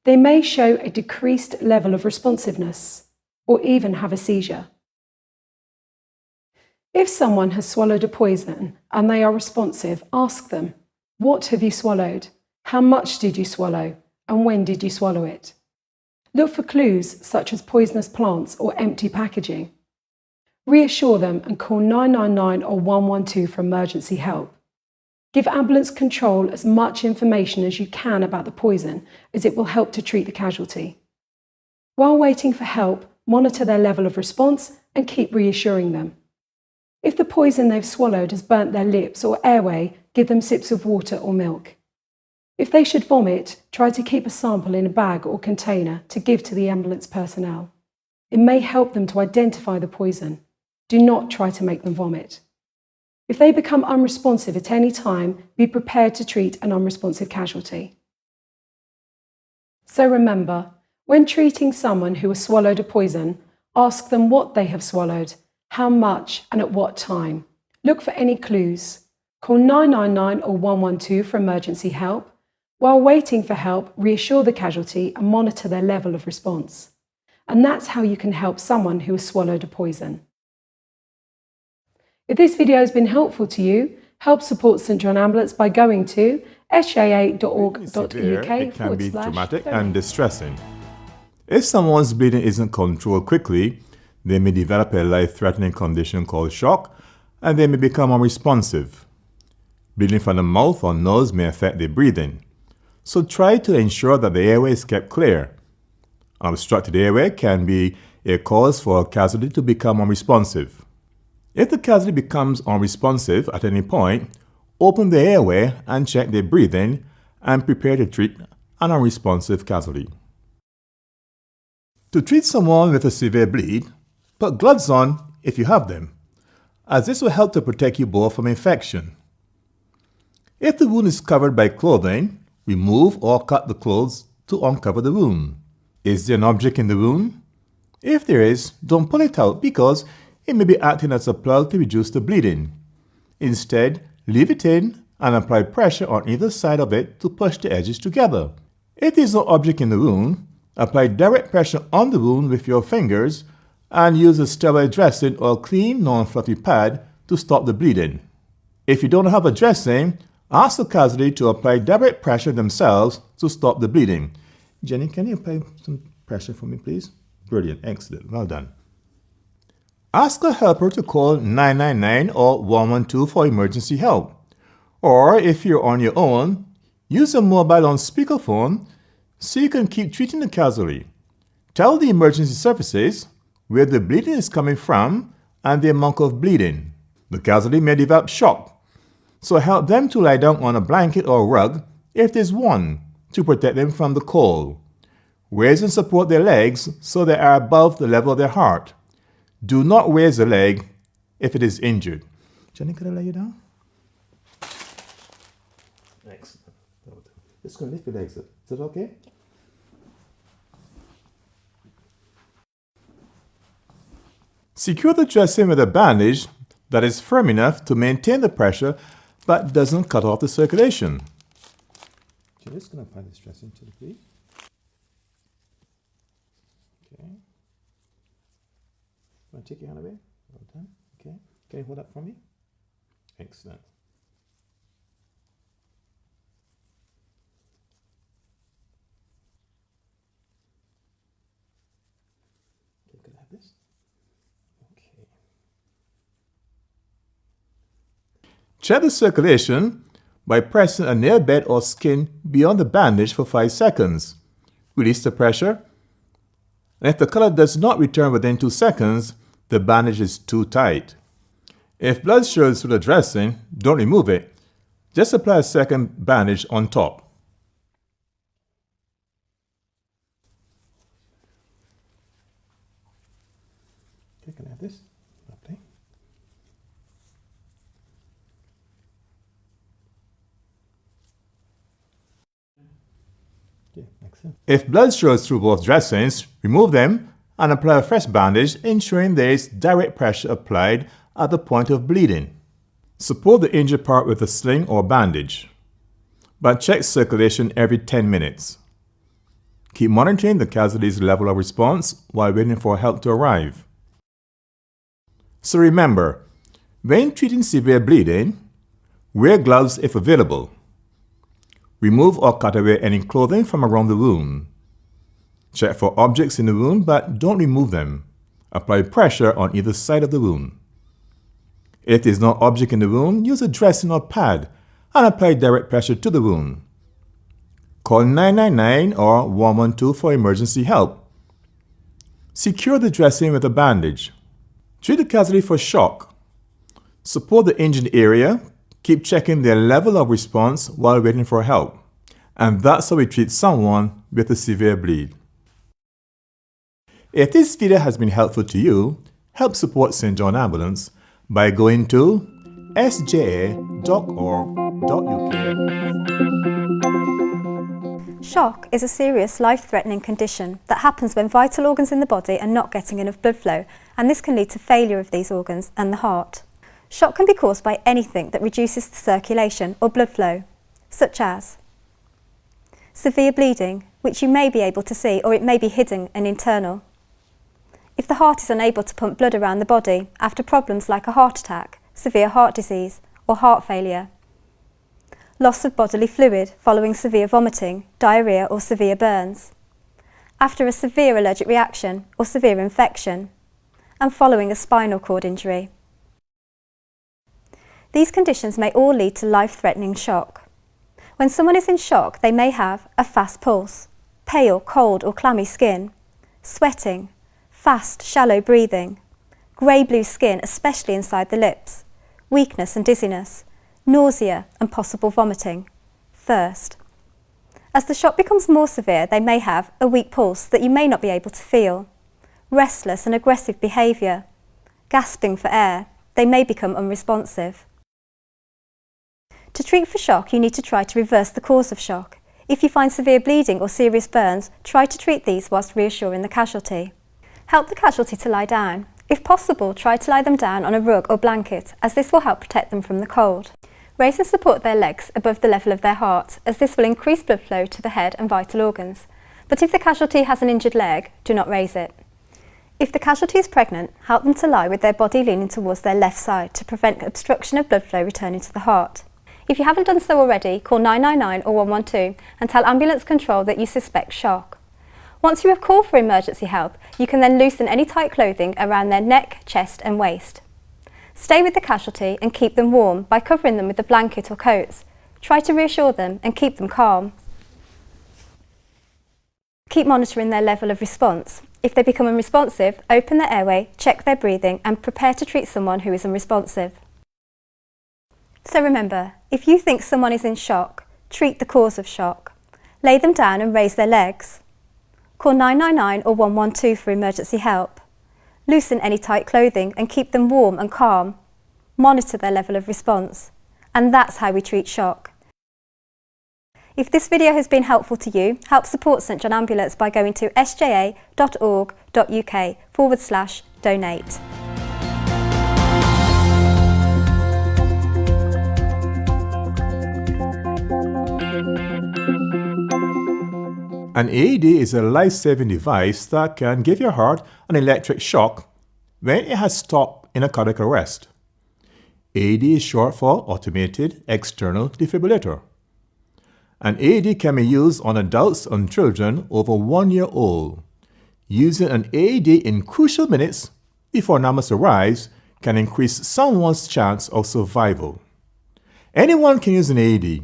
They may show a decreased level of responsiveness, or even have a seizure. If someone has swallowed a poison and they are responsive, ask them, "What have you swallowed? How much did you swallow? And when did you swallow it?" Look for clues such as poisonous plants or empty packaging. Reassure them and call 999 or 112 for emergency help. Give ambulance control as much information as you can about the poison, as it will help to treat the casualty. While waiting for help, monitor their level of response and keep reassuring them. If the poison they've swallowed has burnt their lips or airway, give them sips of water or milk. If they should vomit, try to keep a sample in a bag or container to give to the ambulance personnel. It may help them to identify the poison. Do not try to make them vomit. If they become unresponsive at any time, be prepared to treat an unresponsive casualty. So remember, when treating someone who has swallowed a poison, ask them what they have swallowed, how much, and at what time. Look for any clues. Call 999 or 112 for emergency help. While waiting for help, reassure the casualty and monitor their level of response. And that's how you can help someone who has swallowed a poison. If this video has been helpful to you, help support St John Ambulance by going to sja.org.uk. It can be traumatic and distressing. If someone's bleeding isn't controlled quickly, they may develop a life-threatening condition called shock, and they may become unresponsive. Bleeding from the mouth or nose may affect their breathing, so try to ensure that the airway is kept clear. An obstructed airway can be a cause for a casualty to become unresponsive. If the casualty becomes unresponsive at any point, open the airway and check their breathing and prepare to treat an unresponsive casualty. To treat someone with a severe bleed, put gloves on if you have them, as this will help to protect you both from infection. If the wound is covered by clothing, remove or cut the clothes to uncover the wound. Is there an object in the wound? If there is, don't pull it out because it may be acting as a plug to reduce the bleeding. Instead, leave it in and apply pressure on either side of it to push the edges together. If there is no object in the wound, apply direct pressure on the wound with your fingers and use a sterile dressing or clean, non-fluffy pad to stop the bleeding. If you don't have a dressing, ask the casualty to apply direct pressure themselves to stop the bleeding. Jenny, can you apply some pressure for me, please? Brilliant, excellent, well done. Ask a helper to call 999 or 112 for emergency help. Or if you're on your own, use a mobile on speakerphone so you can keep treating the casualty. Tell the emergency services where the bleeding is coming from and the amount of bleeding. The casualty may develop shock, so help them to lie down on a blanket or rug if there's one to protect them from the cold. Raise and support their legs so they are above the level of their heart. Do not raise the leg if it is injured. Jenny, could I lay you down? Excellent. Just going to lift your legs up. Is that okay? Secure the dressing with a bandage that is firm enough to maintain the pressure but doesn't cut off the circulation. So just going to apply this dressing to the feet. Okay. Want to take your hand away? Well done. Okay. Can you hold up for me? Excellent. Okay, can I have this? Okay. Check the circulation by pressing a nail bed or skin beyond the bandage for 5 seconds. Release the pressure. And if the color does not return within 2 seconds, the bandage is too tight. If blood shows through the dressing, don't remove it. Just apply a second bandage on top. Okay, can I have this? Okay. Yeah, excellent. If blood shows through both dressings, remove them and apply a fresh bandage, ensuring there is direct pressure applied at the point of bleeding. Support the injured part with a sling or bandage, but check circulation every 10 minutes. Keep monitoring the casualty's level of response while waiting for help to arrive. So remember, when treating severe bleeding, wear gloves if available. Remove or cut away any clothing from around the wound. Check for objects in the wound, but don't remove them. Apply pressure on either side of the wound. If there is no object in the wound, use a dressing or pad and apply direct pressure to the wound. Call 999 or 112 for emergency help. Secure the dressing with a bandage. Treat the casualty for shock. Support the injured area. Keep checking their level of response while waiting for help. And that's how we treat someone with a severe bleed. If this video has been helpful to you, help support St. John Ambulance by going to sja.org.uk. Shock is a serious life-threatening condition that happens when vital organs in the body are not getting enough blood flow, and this can lead to failure of these organs and the heart. Shock can be caused by anything that reduces the circulation or blood flow, such as severe bleeding, which you may be able to see, or it may be hidden and internal. If the heart is unable to pump blood around the body after problems like a heart attack, severe heart disease, or heart failure. Loss of bodily fluid following severe vomiting, diarrhea, or severe burns. After a severe allergic reaction or severe infection. And following a spinal cord injury. These conditions may all lead to life-threatening shock. When someone is in shock, they may have a fast pulse, pale, cold or clammy skin, sweating, fast, shallow breathing, grey-blue skin, especially inside the lips, weakness and dizziness, nausea and possible vomiting, thirst. As the shock becomes more severe, they may have a weak pulse that you may not be able to feel, restless and aggressive behaviour, gasping for air. They may become unresponsive. To treat for shock, you need to try to reverse the cause of shock. If you find severe bleeding or serious burns, try to treat these whilst reassuring the casualty. Help the casualty to lie down. If possible, try to lie them down on a rug or blanket, as this will help protect them from the cold. Raise and support their legs above the level of their heart, as this will increase blood flow to the head and vital organs. But if the casualty has an injured leg, do not raise it. If the casualty is pregnant, help them to lie with their body leaning towards their left side to prevent obstruction of blood flow returning to the heart. If you haven't done so already, call 999 or 112 and tell ambulance control that you suspect shock. Once you have called for emergency help, you can then loosen any tight clothing around their neck, chest and waist. Stay with the casualty and keep them warm by covering them with a blanket or coats. Try to reassure them and keep them calm. Keep monitoring their level of response. If they become unresponsive, open their airway, check their breathing and prepare to treat someone who is unresponsive. So remember, if you think someone is in shock, treat the cause of shock. Lay them down and raise their legs. Call 999 or 112 for emergency help. Loosen any tight clothing and keep them warm and calm. Monitor their level of response. And that's how we treat shock. If this video has been helpful to you, help support St John Ambulance by going to sja.org.uk/donate. An AED is a life-saving device that can give your heart an electric shock when it has stopped in a cardiac arrest. AED is short for Automated External Defibrillator. An AED can be used on adults and children over 1 year old. Using an AED in crucial minutes before an ambulance arrives can increase someone's chance of survival. Anyone can use an AED.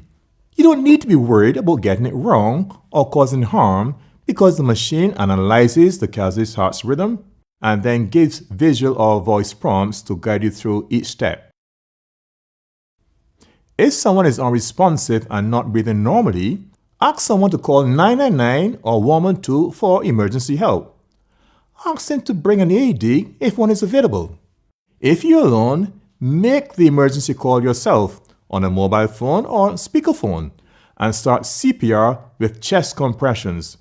You don't need to be worried about getting it wrong or causing harm because the machine analyzes the casualty's heart's rhythm and then gives visual or voice prompts to guide you through each step. If someone is unresponsive and not breathing normally, ask someone to call 999 or 112 for emergency help. Ask them to bring an AED if one is available. If you're alone, make the emergency call yourself on a mobile phone or speakerphone and start CPR with chest compressions.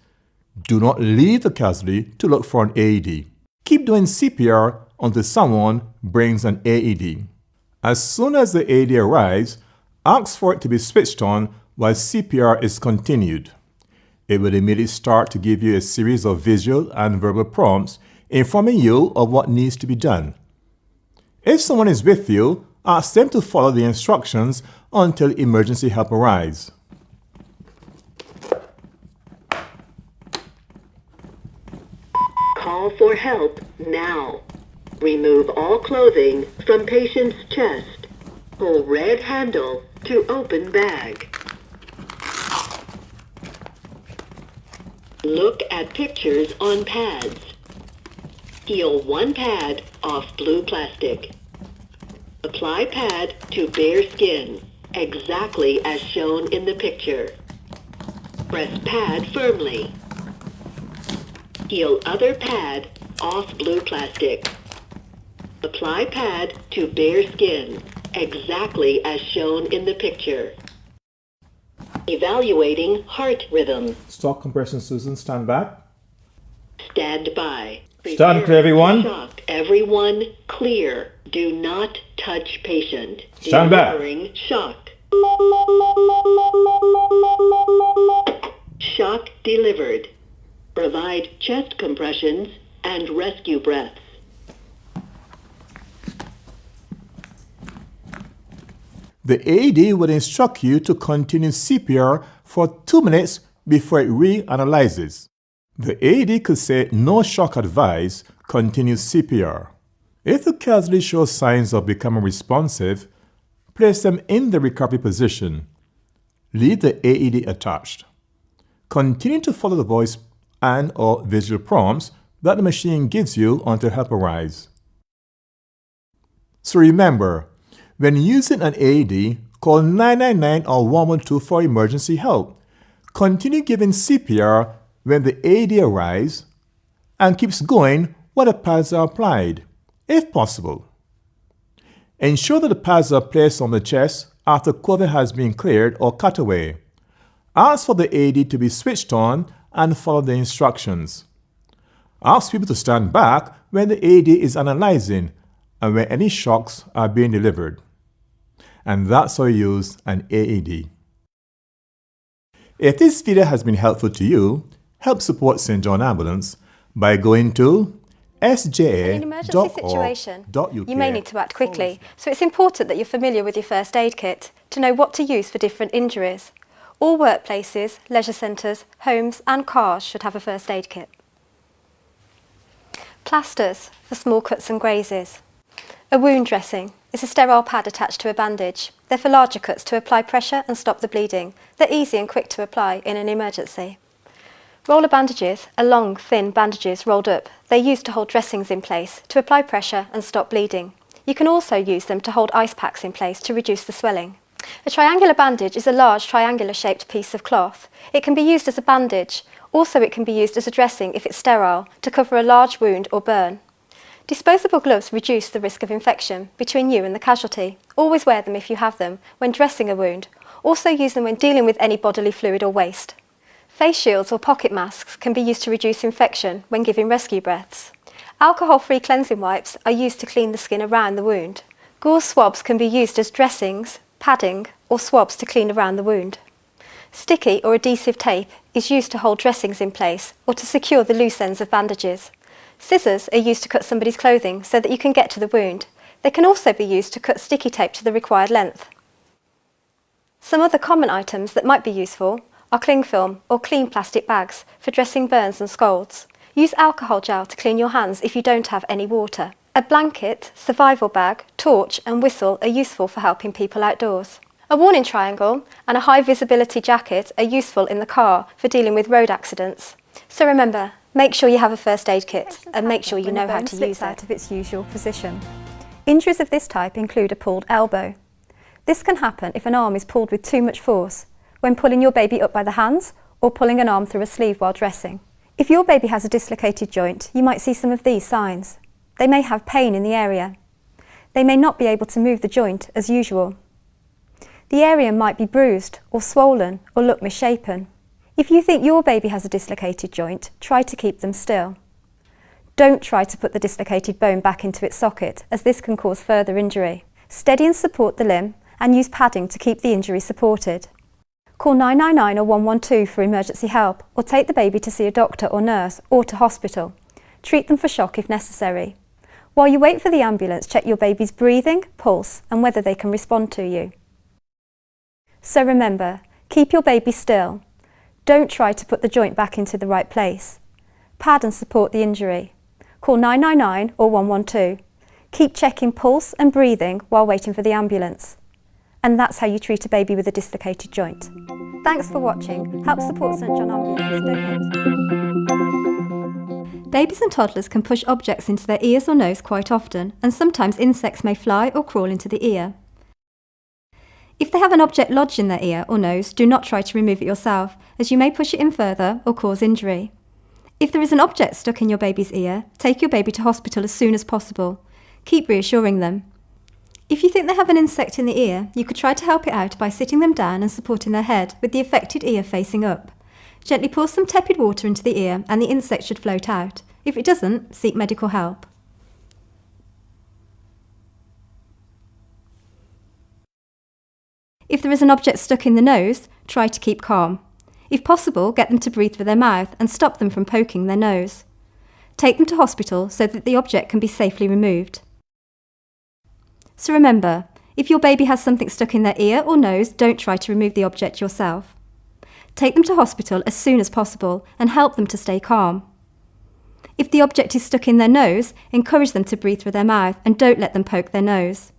Do not leave the casualty to look for an AED. Keep doing CPR until someone brings an AED. As soon as the AED arrives, ask for it to be switched on while CPR is continued. It will immediately start to give you a series of visual and verbal prompts informing you of what needs to be done. If someone is with you, ask them to follow the instructions until emergency help arrives. Call for help now. Remove all clothing from patient's chest. Pull red handle to open bag. Look at pictures on pads. Peel one pad off blue plastic. Apply pad to bare skin, exactly as shown in the picture. Press pad firmly. Peel other pad off blue plastic. Apply pad to bare skin, exactly as shown in the picture. Evaluating heart rhythm. Stop compression, Susan. Stand back. Stand by. Stand clear, everyone. Shock. Everyone clear. Do not touch patient. Stand back. Delivering shock. Shock delivered. Provide chest compressions and rescue breaths. The AED would instruct you to continue CPR for 2 minutes before it reanalyzes. The AED could say no shock advised, continue CPR. If the casualty shows signs of becoming responsive, place them in the recovery position. Leave the AED attached. Continue to follow the voice and/or visual prompts that the machine gives you until help arrives. So remember, when using an AED, call 999 or 112 for emergency help. Continue giving CPR when the AED arrives and keeps going while the pads are applied, if possible. Ensure that the pads are placed on the chest after clothing has been cleared or cut away. Ask for the AED to be switched on and follow the instructions. Ask people to stand back when the AED is analyzing and when any shocks are being delivered. And that's how you use an AED. If this video has been helpful to you, help support St. John Ambulance by going to sja.org.uk. In an emergency situation, you may need to act quickly, so it's important that you're familiar with your first aid kit to know what to use for different injuries. All workplaces, leisure centres, homes and cars should have a first aid kit. Plasters for small cuts and grazes. A wound dressing is a sterile pad attached to a bandage. They're for larger cuts to apply pressure and stop the bleeding. They're easy and quick to apply in an emergency. Roller bandages are long, thin bandages rolled up. They're used to hold dressings in place, to apply pressure and stop bleeding. You can also use them to hold ice packs in place to reduce the swelling. A triangular bandage is a large triangular-shaped piece of cloth. It can be used as a bandage. Also, it can be used as a dressing if it's sterile, to cover a large wound or burn. Disposable gloves reduce the risk of infection between you and the casualty. Always wear them if you have them when dressing a wound. Also use them when dealing with any bodily fluid or waste. Face shields or pocket masks can be used to reduce infection when giving rescue breaths. Alcohol-free cleansing wipes are used to clean the skin around the wound. Gauze swabs can be used as dressings, padding or swabs to clean around the wound. Sticky or adhesive tape is used to hold dressings in place or to secure the loose ends of bandages. Scissors are used to cut somebody's clothing so that you can get to the wound. They can also be used to cut sticky tape to the required length. Some other common items that might be useful are cling film or clean plastic bags for dressing burns and scalds. Use alcohol gel to clean your hands if you don't have any water. A blanket, survival bag, torch and whistle are useful for helping people outdoors. A warning triangle and a high visibility jacket are useful in the car for dealing with road accidents. So remember, make sure you have a first aid kit and make sure you know how to use it. Out of its usual position. Injuries of this type include a pulled elbow. This can happen if an arm is pulled with too much force, when pulling your baby up by the hands or pulling an arm through a sleeve while dressing. If your baby has a dislocated joint, you might see some of these signs. They may have pain in the area. They may not be able to move the joint as usual. The area might be bruised or swollen or look misshapen. If you think your baby has a dislocated joint, try to keep them still. Don't try to put the dislocated bone back into its socket, as this can cause further injury. Steady and support the limb and use padding to keep the injury supported. Call 999 or 112 for emergency help, or take the baby to see a doctor or nurse or to hospital. Treat them for shock if necessary. While you wait for the ambulance, check your baby's breathing, pulse and whether they can respond to you. So remember, keep your baby still. Don't try to put the joint back into the right place. Pad and support the injury. Call 999 or 112. Keep checking pulse and breathing while waiting for the ambulance. And that's how you treat a baby with a dislocated joint. Thanks for watching. Help support St. John Ambulance. Donate. Babies and toddlers can push objects into their ears or nose quite often, and sometimes insects may fly or crawl into the ear. If they have an object lodged in their ear or nose, do not try to remove it yourself, as you may push it in further or cause injury. If there is an object stuck in your baby's ear, take your baby to hospital as soon as possible. Keep reassuring them. If you think they have an insect in the ear, you could try to help it out by sitting them down and supporting their head with the affected ear facing up. Gently pour some tepid water into the ear and the insect should float out. If it doesn't, seek medical help. If there is an object stuck in the nose, try to keep calm. If possible, get them to breathe through their mouth and stop them from poking their nose. Take them to hospital so that the object can be safely removed. So remember, if your baby has something stuck in their ear or nose, don't try to remove the object yourself. Take them to hospital as soon as possible and help them to stay calm. If the object is stuck in their nose, encourage them to breathe through their mouth and don't let them poke their nose.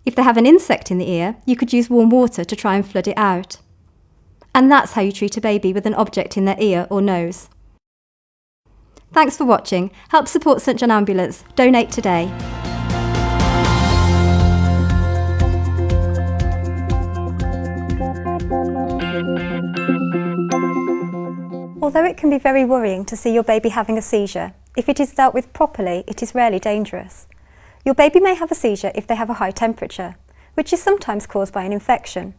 If they have an insect in the ear, you could use warm water to try and flood it out. And that's how you treat a baby with an object in their ear or nose. Thanks for watching. Help support St John Ambulance. Donate today. Although it can be very worrying to see your baby having a seizure, if it is dealt with properly, it is rarely dangerous. Your baby may have a seizure if they have a high temperature, which is sometimes caused by an infection.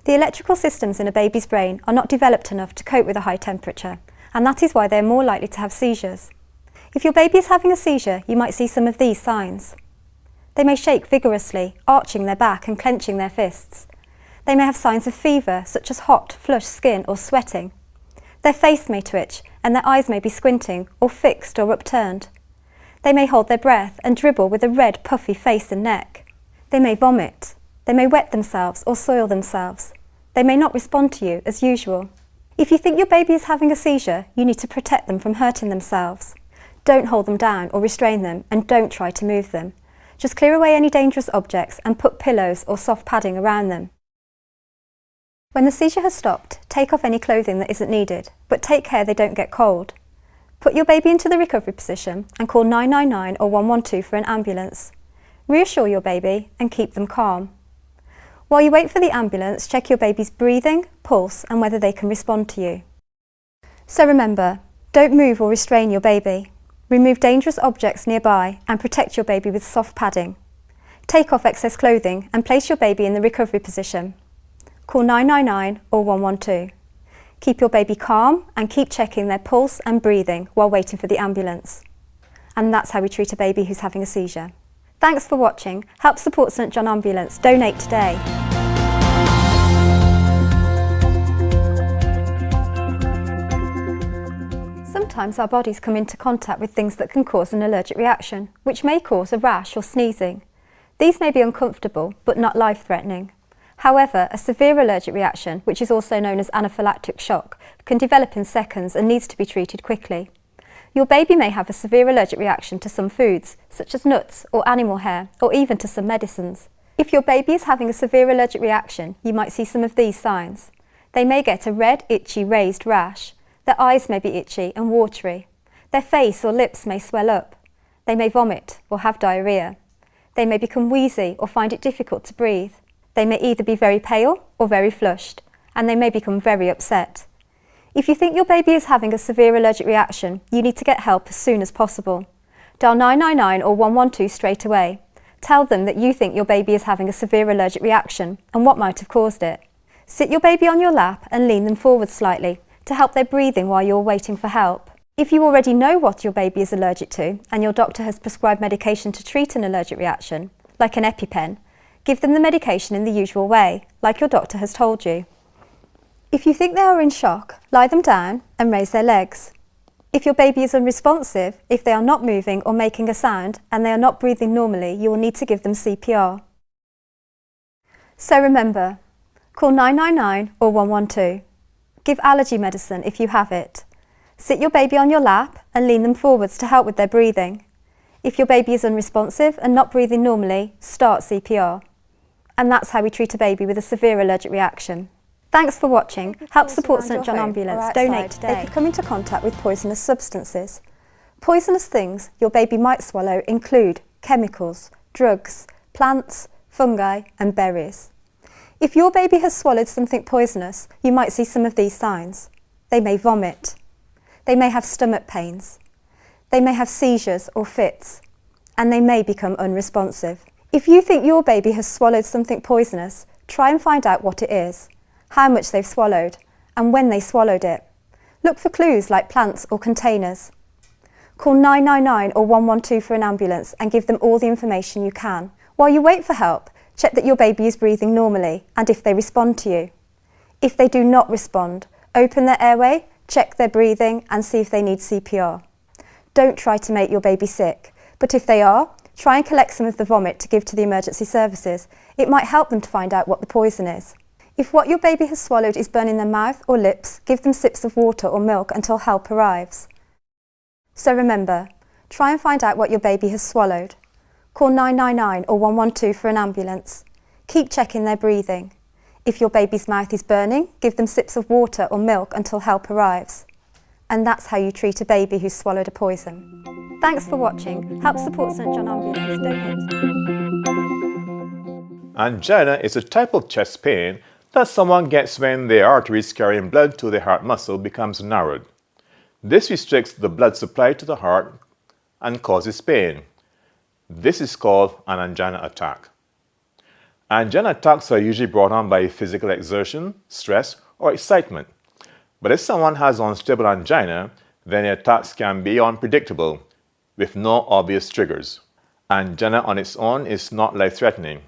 The electrical systems in a baby's brain are not developed enough to cope with a high temperature, and that is why they are more likely to have seizures. If your baby is having a seizure, you might see some of these signs. They may shake vigorously, arching their back and clenching their fists. They may have signs of fever, such as hot, flushed skin or sweating. Their face may twitch, and their eyes may be squinting or fixed or upturned. They may hold their breath and dribble with a red, puffy face and neck. They may vomit. They may wet themselves or soil themselves. They may not respond to you as usual. If you think your baby is having a seizure, you need to protect them from hurting themselves. Don't hold them down or restrain them, and don't try to move them. Just clear away any dangerous objects and put pillows or soft padding around them. When the seizure has stopped, take off any clothing that isn't needed, but take care they don't get cold. Put your baby into the recovery position and call 999 or 112 for an ambulance. Reassure your baby and keep them calm. While you wait for the ambulance, check your baby's breathing, pulse, and whether they can respond to you. So remember, don't move or restrain your baby. Remove dangerous objects nearby and protect your baby with soft padding. Take off excess clothing and place your baby in the recovery position. Call 999 or 112. Keep your baby calm and keep checking their pulse and breathing while waiting for the ambulance. And that's how we treat a baby who's having a seizure. Thanks for watching. Help support St John Ambulance. Donate today. Sometimes our bodies come into contact with things that can cause an allergic reaction, which may cause a rash or sneezing. These may be uncomfortable, but not life-threatening. However, a severe allergic reaction, which is also known as anaphylactic shock, can develop in seconds and needs to be treated quickly. Your baby may have a severe allergic reaction to some foods, such as nuts or animal hair, or even to some medicines. If your baby is having a severe allergic reaction, you might see some of these signs. They may get a red, itchy, raised rash. Their eyes may be itchy and watery. Their face or lips may swell up. They may vomit or have diarrhea. They may become wheezy or find it difficult to breathe. They may either be very pale or very flushed, and they may become very upset. If you think your baby is having a severe allergic reaction, you need to get help as soon as possible. Dial 999 or 112 straight away. Tell them that you think your baby is having a severe allergic reaction and what might have caused it. Sit your baby on your lap and lean them forward slightly to help their breathing while you're waiting for help. If you already know what your baby is allergic to and your doctor has prescribed medication to treat an allergic reaction, like an EpiPen, give them the medication in the usual way, like your doctor has told you. If you think they are in shock, lie them down and raise their legs. If your baby is unresponsive, if they are not moving or making a sound and they are not breathing normally, you will need to give them CPR. So remember, call 999 or 112. Give allergy medicine if you have it. Sit your baby on your lap and lean them forwards to help with their breathing. If your baby is unresponsive and not breathing normally, start CPR. And that's how we treat a baby with a severe allergic reaction. Thanks for watching. Help support St John Ambulance. Donate today. They could come into contact with poisonous substances. Poisonous things your baby might swallow include chemicals, drugs, plants, fungi and berries. If your baby has swallowed something poisonous, you might see some of these signs. They may vomit. They may have stomach pains. They may have seizures or fits. And they may become unresponsive. If you think your baby has swallowed something poisonous, try and find out what it is, how much they've swallowed, and when they swallowed it. Look for clues like plants or containers. Call 999 or 112 for an ambulance and give them all the information you can. While you wait for help, check that your baby is breathing normally and if they respond to you. If they do not respond, open their airway, check their breathing and see if they need CPR. Don't try to make your baby sick, but if they are, try and collect some of the vomit to give to the emergency services. It might help them to find out what the poison is. If what your baby has swallowed is burning their mouth or lips, give them sips of water or milk until help arrives. So remember, try and find out what your baby has swallowed. Call 999 or 112 for an ambulance. Keep checking their breathing. If your baby's mouth is burning, give them sips of water or milk until help arrives. And that's how you treat a baby who's swallowed a poison. Thanks for watching. Help support St John Ambulance. Donate. Angina is a type of chest pain that someone gets when their arteries carrying blood to the heart muscle becomes narrowed. This restricts the blood supply to the heart and causes pain. This is called an angina attack. Angina attacks are usually brought on by physical exertion, stress, or excitement. But if someone has unstable angina, then the attacks can be unpredictable, with no obvious triggers. Angina on its own is not life-threatening,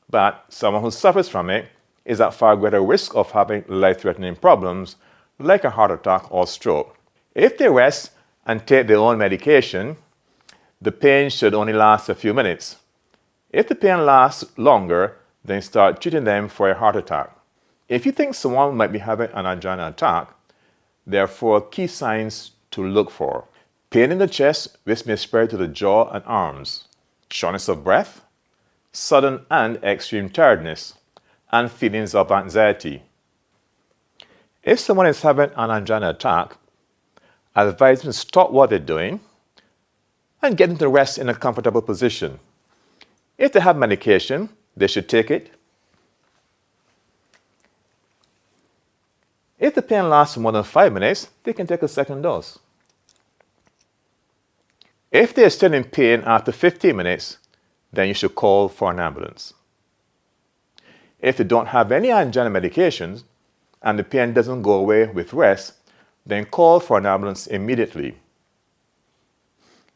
but someone who suffers from it is at far greater risk of having life-threatening problems like a heart attack or stroke. If they rest and take their own medication, the pain should only last a few minutes. If the pain lasts longer, then start treating them for a heart attack. If you think someone might be having an angina attack, there are 4 key signs to look for. Pain in the chest, which may spread to the jaw and arms, shortness of breath, sudden and extreme tiredness, and feelings of anxiety. If someone is having an angina attack, advise them to stop what they're doing and get them to rest in a comfortable position. If they have medication, they should take it. If the pain lasts for more than 5 minutes, they can take a second dose. If they are still in pain after 15 minutes, then you should call for an ambulance. If they don't have any angina medications and the pain doesn't go away with rest, then call for an ambulance immediately.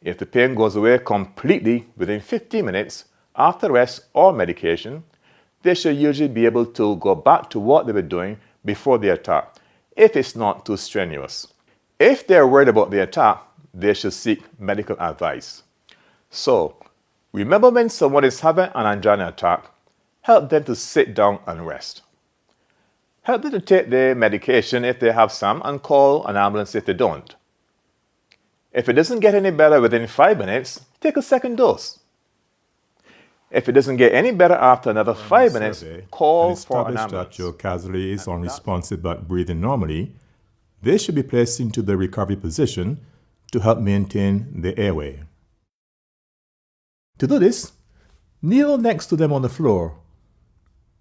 If the pain goes away completely within 15 minutes after rest or medication, they should usually be able to go back to what they were doing before the attack, if it's not too strenuous. If they're worried about the attack, they should seek medical advice. So, remember when someone is having an angina attack, help them to sit down and rest. Help them to take their medication if they have some and call an ambulance if they don't. If it doesn't get any better within 5 minutes, take a second dose. If it doesn't get any better after another 5 minutes, call for an ambulance. That your casualty is unresponsive but breathing normally, they should be placed into the recovery position to help maintain the airway. To do this, kneel next to them on the floor.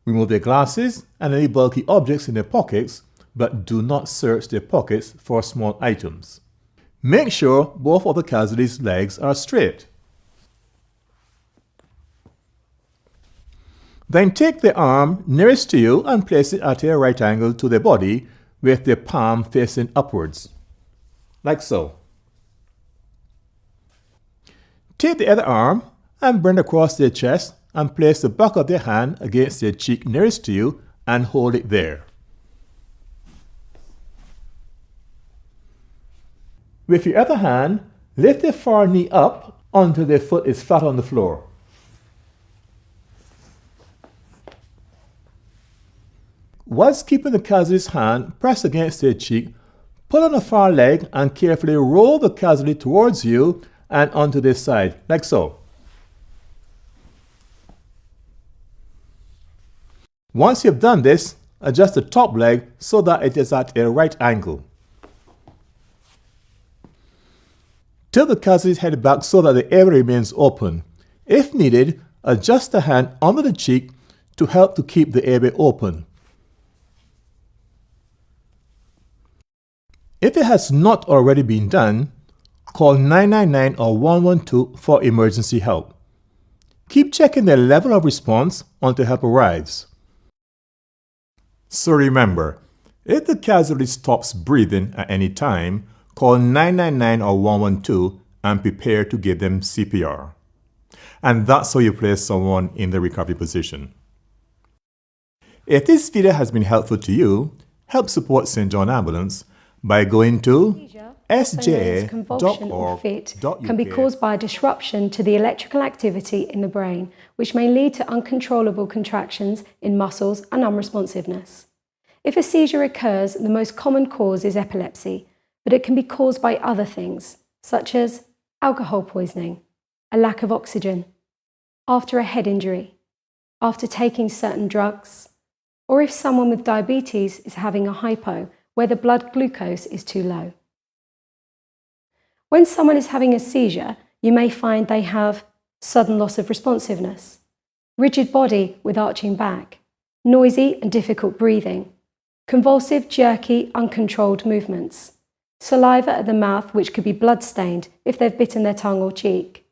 Remove their glasses and any bulky objects in their pockets, but do not search their pockets for small items. Make sure both of the casualty's legs are straight. Then take the arm nearest to you and place it at a right angle to their body with their palm facing upwards, like so. Take the other arm and bring it across their chest and place the back of their hand against their cheek nearest to you and hold it there. With your other hand, lift their far knee up until their foot is flat on the floor. Whilst keeping the casualty's hand pressed against their cheek, pull on the far leg and carefully roll the casualty towards you and onto their side, like so. Once you've done this, adjust the top leg so that it is at a right angle. Tilt the casualty's head back so that the airway remains open. If needed, adjust the hand under the cheek to help to keep the airway open. If it has not already been done, call 999 or 112 for emergency help. Keep checking their level of response until help arrives. So remember, if the casualty stops breathing at any time, call 999 or 112 and prepare to give them CPR. And that's how you place someone in the recovery position. If this video has been helpful to you, help support St John Ambulance by going to convulsion or fit can be caused by a disruption to the electrical activity in the brain, which may lead to uncontrollable contractions in muscles and unresponsiveness. If a seizure occurs, the most common cause is epilepsy, but it can be caused by other things, such as alcohol poisoning, a lack of oxygen, after a head injury, after taking certain drugs, or if someone with diabetes is having a hypo where the blood glucose is too low. When someone is having a seizure, you may find they have sudden loss of responsiveness, rigid body with arching back, noisy and difficult breathing, convulsive, jerky, uncontrolled movements, saliva at the mouth which could be blood-stained if they've bitten their tongue or cheek,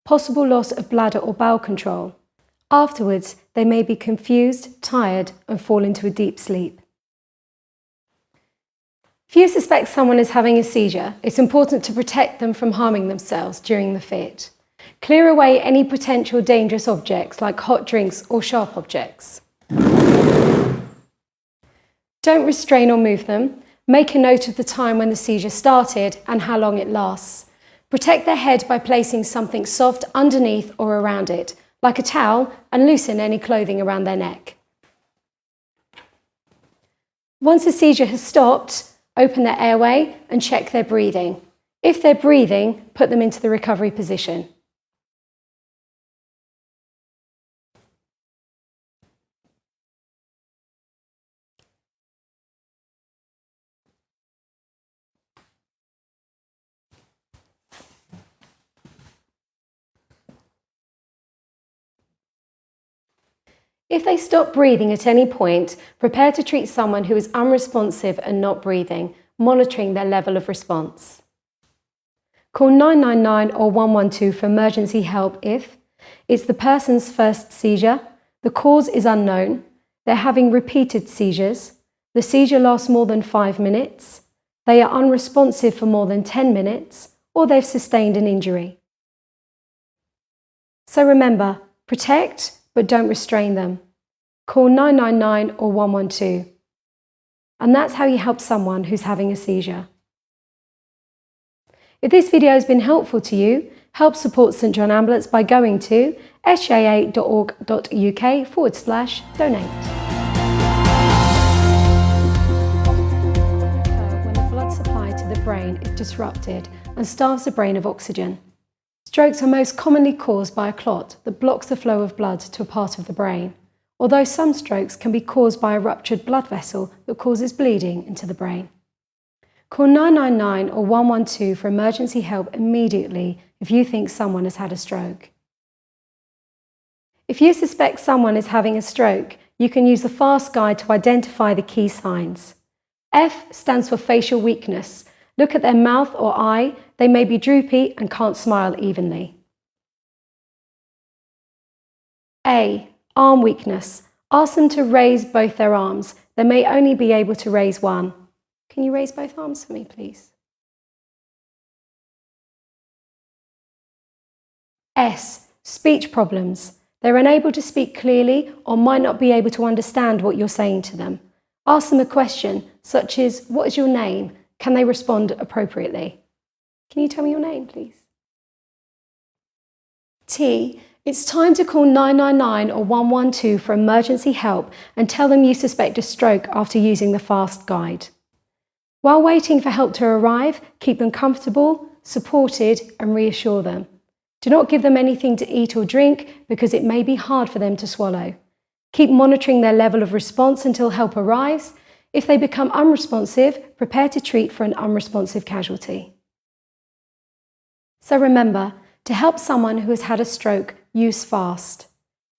possible loss of bladder or bowel control. Afterwards, they may be confused, tired, and fall into a deep sleep. If you suspect someone is having a seizure, it's important to protect them from harming themselves during the fit. Clear away any potential dangerous objects like hot drinks or sharp objects. Don't restrain or move them. Make a note of the time when the seizure started and how long it lasts. Protect their head by placing something soft underneath or around it, like a towel, and loosen any clothing around their neck. Once the seizure has stopped, open their airway and check their breathing. If they're breathing, put them into the recovery position. If they stop breathing at any point, prepare to treat someone who is unresponsive and not breathing, monitoring their level of response. Call 999 or 112 for emergency help if it's the person's first seizure, the cause is unknown, they're having repeated seizures, the seizure lasts more than 5 minutes, they are unresponsive for more than 10 minutes, or they've sustained an injury. So remember, protect, but don't restrain them. Call 999 or 112. And that's how you help someone who's having a seizure. If this video has been helpful to you, help support St John Ambulance by going to sja.org.uk/donate. When the blood supply to the brain is disrupted and starves the brain of oxygen. Strokes are most commonly caused by a clot that blocks the flow of blood to a part of the brain, although some strokes can be caused by a ruptured blood vessel that causes bleeding into the brain. Call 999 or 112 for emergency help immediately if you think someone has had a stroke. If you suspect someone is having a stroke, you can use the FAST guide to identify the key signs. F stands for facial weakness. Look at their mouth or eye. They may be droopy and can't smile evenly. A. Arm weakness. Ask them to raise both their arms. They may only be able to raise one. Can you raise both arms for me, please? S. Speech problems. They're unable to speak clearly or might not be able to understand what you're saying to them. Ask them a question such as, "What is your name?" Can they respond appropriately? Can you tell me your name, please? T. It's time to call 999 or 112 for emergency help and tell them you suspect a stroke after using the FAST guide. While waiting for help to arrive, keep them comfortable, supported, and reassure them. Do not give them anything to eat or drink because it may be hard for them to swallow. Keep monitoring their level of response until help arrives. If they become unresponsive, prepare to treat for an unresponsive casualty. So remember, to help someone who has had a stroke, use FAST.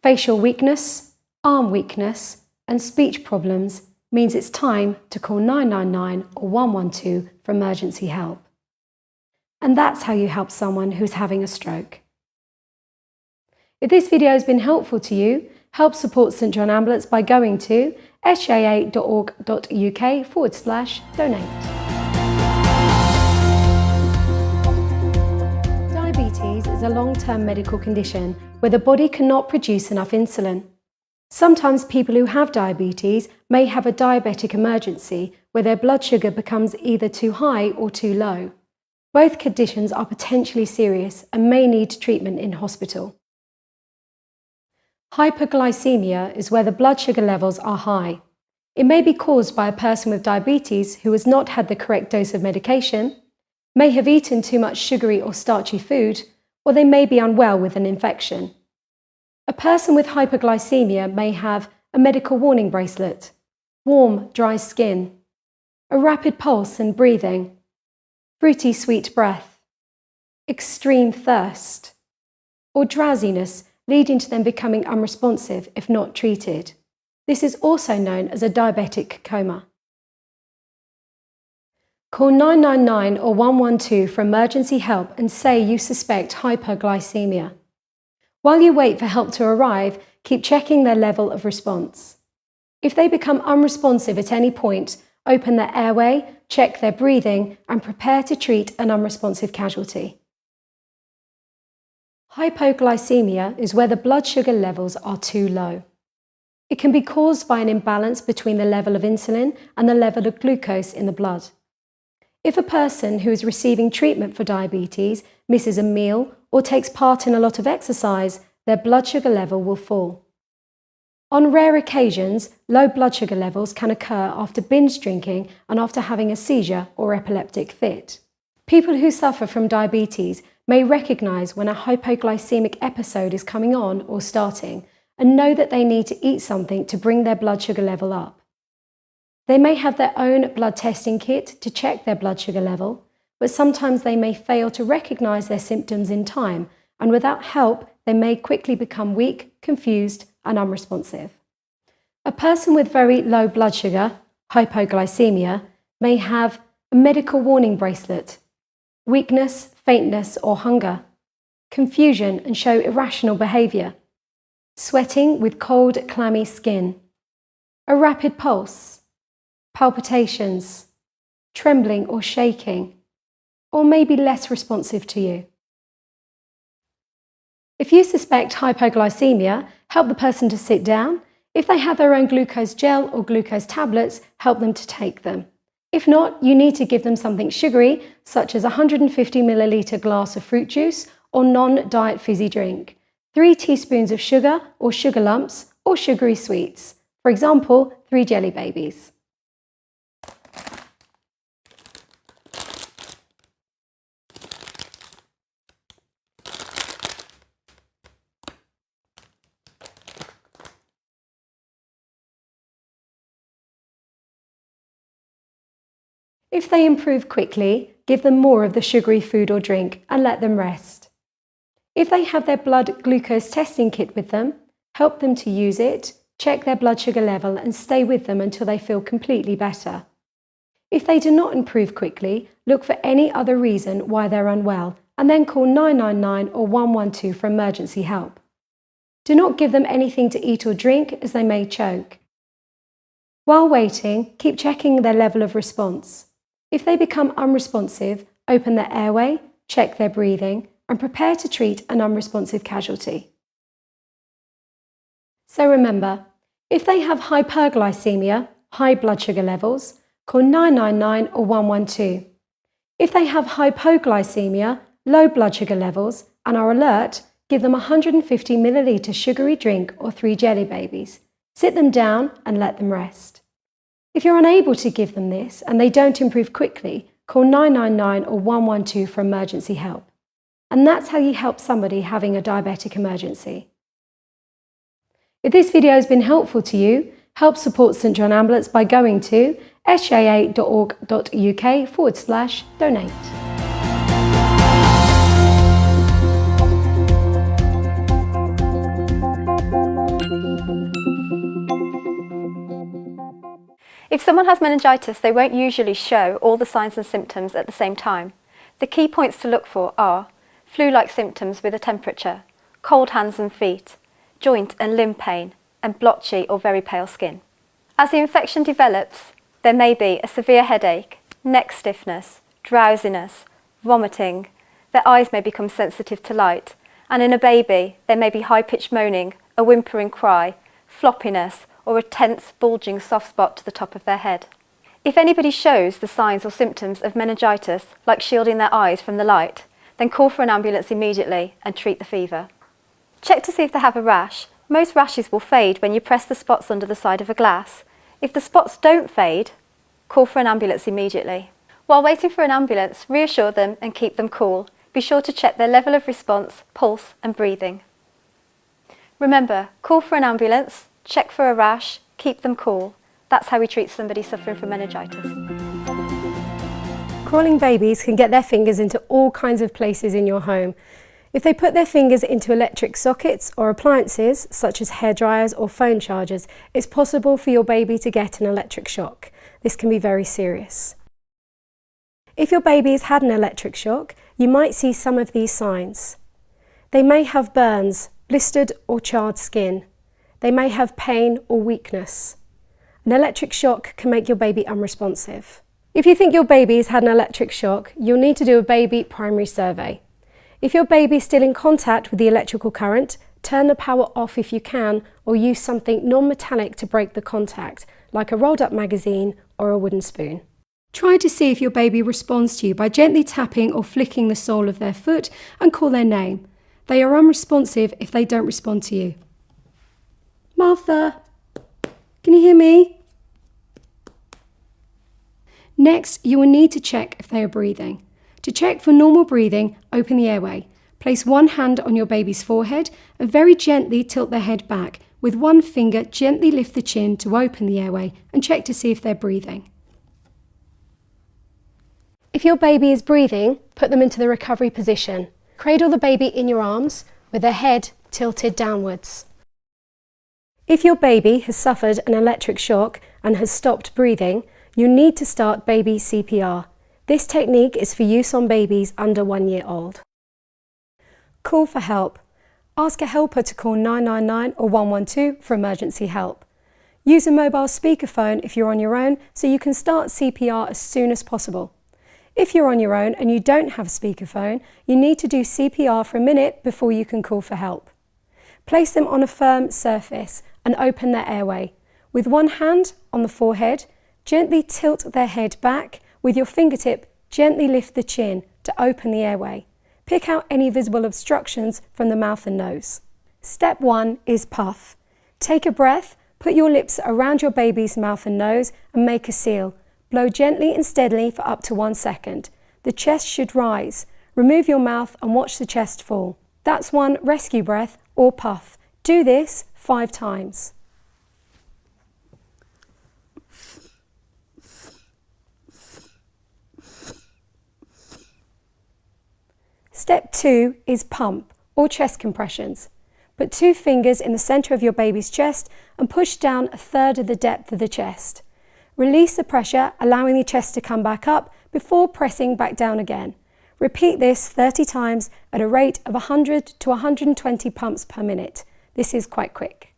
Facial weakness, arm weakness, and speech problems means it's time to call 999 or 112 for emergency help. And that's how you help someone who's having a stroke. If this video has been helpful to you, help support St John Ambulance by going to sja.org.uk/donate. Diabetes is a long-term medical condition where the body cannot produce enough insulin. Sometimes people who have diabetes may have a diabetic emergency where their blood sugar becomes either too high or too low. Both conditions are potentially serious and may need treatment in hospital. Hyperglycemia is where the blood sugar levels are high. It may be caused by a person with diabetes who has not had the correct dose of medication, may have eaten too much sugary or starchy food, or they may be unwell with an infection. A person with hypoglycemia may have a medical warning bracelet, warm, dry skin, a rapid pulse and breathing, fruity sweet breath, extreme thirst, or drowsiness leading to them becoming unresponsive if not treated. This is also known as a diabetic coma. Call 999 or 112 for emergency help and say you suspect hypoglycemia. While you wait for help to arrive, keep checking their level of response. If they become unresponsive at any point, open their airway, check their breathing, and prepare to treat an unresponsive casualty. Hypoglycemia is where the blood sugar levels are too low. It can be caused by an imbalance between the level of insulin and the level of glucose in the blood. If a person who is receiving treatment for diabetes misses a meal or takes part in a lot of exercise, their blood sugar level will fall. On rare occasions, low blood sugar levels can occur after binge drinking and after having a seizure or epileptic fit. People who suffer from diabetes may recognize when a hypoglycemic episode is coming on or starting and know that they need to eat something to bring their blood sugar level up. They may have their own blood testing kit to check their blood sugar level, but sometimes they may fail to recognize their symptoms in time, and without help, they may quickly become weak, confused, and unresponsive. A person with very low blood sugar, hypoglycemia, may have a medical warning bracelet, weakness, faintness, or hunger, confusion and show irrational behavior, sweating with cold, clammy skin, a rapid pulse, palpitations, trembling or shaking, or may be less responsive to you. If you suspect hypoglycemia, help the person to sit down. If they have their own glucose gel or glucose tablets, help them to take them. If not, you need to give them something sugary, such as a 150 milliliter glass of fruit juice or non-diet fizzy drink, 3 teaspoons of sugar or sugar lumps or sugary sweets, for example, 3 jelly babies. If they improve quickly, give them more of the sugary food or drink and let them rest. If they have their blood glucose testing kit with them, help them to use it, check their blood sugar level and stay with them until they feel completely better. If they do not improve quickly, look for any other reason why they're unwell and then call 999 or 112 for emergency help. Do not give them anything to eat or drink as they may choke. While waiting, keep checking their level of response. If they become unresponsive, open their airway, check their breathing, and prepare to treat an unresponsive casualty. So remember, if they have hyperglycemia, high blood sugar levels, call 999 or 112. If they have hypoglycemia, low blood sugar levels, and are alert, give them a 150 milliliter sugary drink or 3 jelly babies. Sit them down and let them rest. If you're unable to give them this and they don't improve quickly, call 999 or 112 for emergency help. And that's how you help somebody having a diabetic emergency. If this video has been helpful to you, help support St John Ambulance by going to sja.org.uk/donate. If someone has meningitis, they won't usually show all the signs and symptoms at the same time. The key points to look for are flu-like symptoms with a temperature, cold hands and feet, joint and limb pain, and blotchy or very pale skin. As the infection develops, there may be a severe headache, neck stiffness, drowsiness, vomiting, their eyes may become sensitive to light, and in a baby, there may be high-pitched moaning, a whimpering cry, floppiness, or a tense, bulging soft spot to the top of their head. If anybody shows the signs or symptoms of meningitis, like shielding their eyes from the light, then call for an ambulance immediately and treat the fever. Check to see if they have a rash. Most rashes will fade when you press the spots under the side of a glass. If the spots don't fade, call for an ambulance immediately. While waiting for an ambulance, reassure them and keep them cool. Be sure to check their level of response, pulse and breathing. Remember, call for an ambulance, check for a rash, keep them cool. That's how we treat somebody suffering from meningitis. Crawling babies can get their fingers into all kinds of places in your home. If they put their fingers into electric sockets or appliances, such as hairdryers or phone chargers, it's possible for your baby to get an electric shock. This can be very serious. If your baby has had an electric shock, you might see some of these signs. They may have burns, blistered or charred skin. They may have pain or weakness. An electric shock can make your baby unresponsive. If you think your baby has had an electric shock, you'll need to do a baby primary survey. If your baby is still in contact with the electrical current, turn the power off if you can, or use something non-metallic to break the contact, like a rolled up magazine or a wooden spoon. Try to see if your baby responds to you by gently tapping or flicking the sole of their foot and call their name. They are unresponsive if they don't respond to you. Martha, can you hear me? Next, you will need to check if they are breathing. To check for normal breathing, open the airway. Place one hand on your baby's forehead and very gently tilt their head back. With one finger, gently lift the chin to open the airway and check to see if they're breathing. If your baby is breathing, put them into the recovery position. Cradle the baby in your arms with their head tilted downwards. If your baby has suffered an electric shock and has stopped breathing, you need to start baby CPR. This technique is for use on babies under 1 year old. Call for help. Ask a helper to call 999 or 112 for emergency help. Use a mobile speakerphone if you're on your own so you can start CPR as soon as possible. If you're on your own and you don't have a speakerphone, you need to do CPR for a minute before you can call for help. Place them on a firm surface and open their airway. With one hand on the forehead, gently tilt their head back. With your fingertip, gently lift the chin to open the airway. Pick out any visible obstructions from the mouth and nose. Step 1 is puff. Take a breath, put your lips around your baby's mouth and nose and make a seal. Blow gently and steadily for up to 1 second. The chest should rise. Remove your mouth and watch the chest fall. That's one rescue breath or puff. Do this 5 times. Step 2 is pump or chest compressions. Put 2 fingers in the centre of your baby's chest and push down 1/3 of the depth of the chest. Release the pressure, allowing the chest to come back up before pressing back down again. Repeat this 30 times at a rate of 100 to 120 pumps per minute. This is quite quick.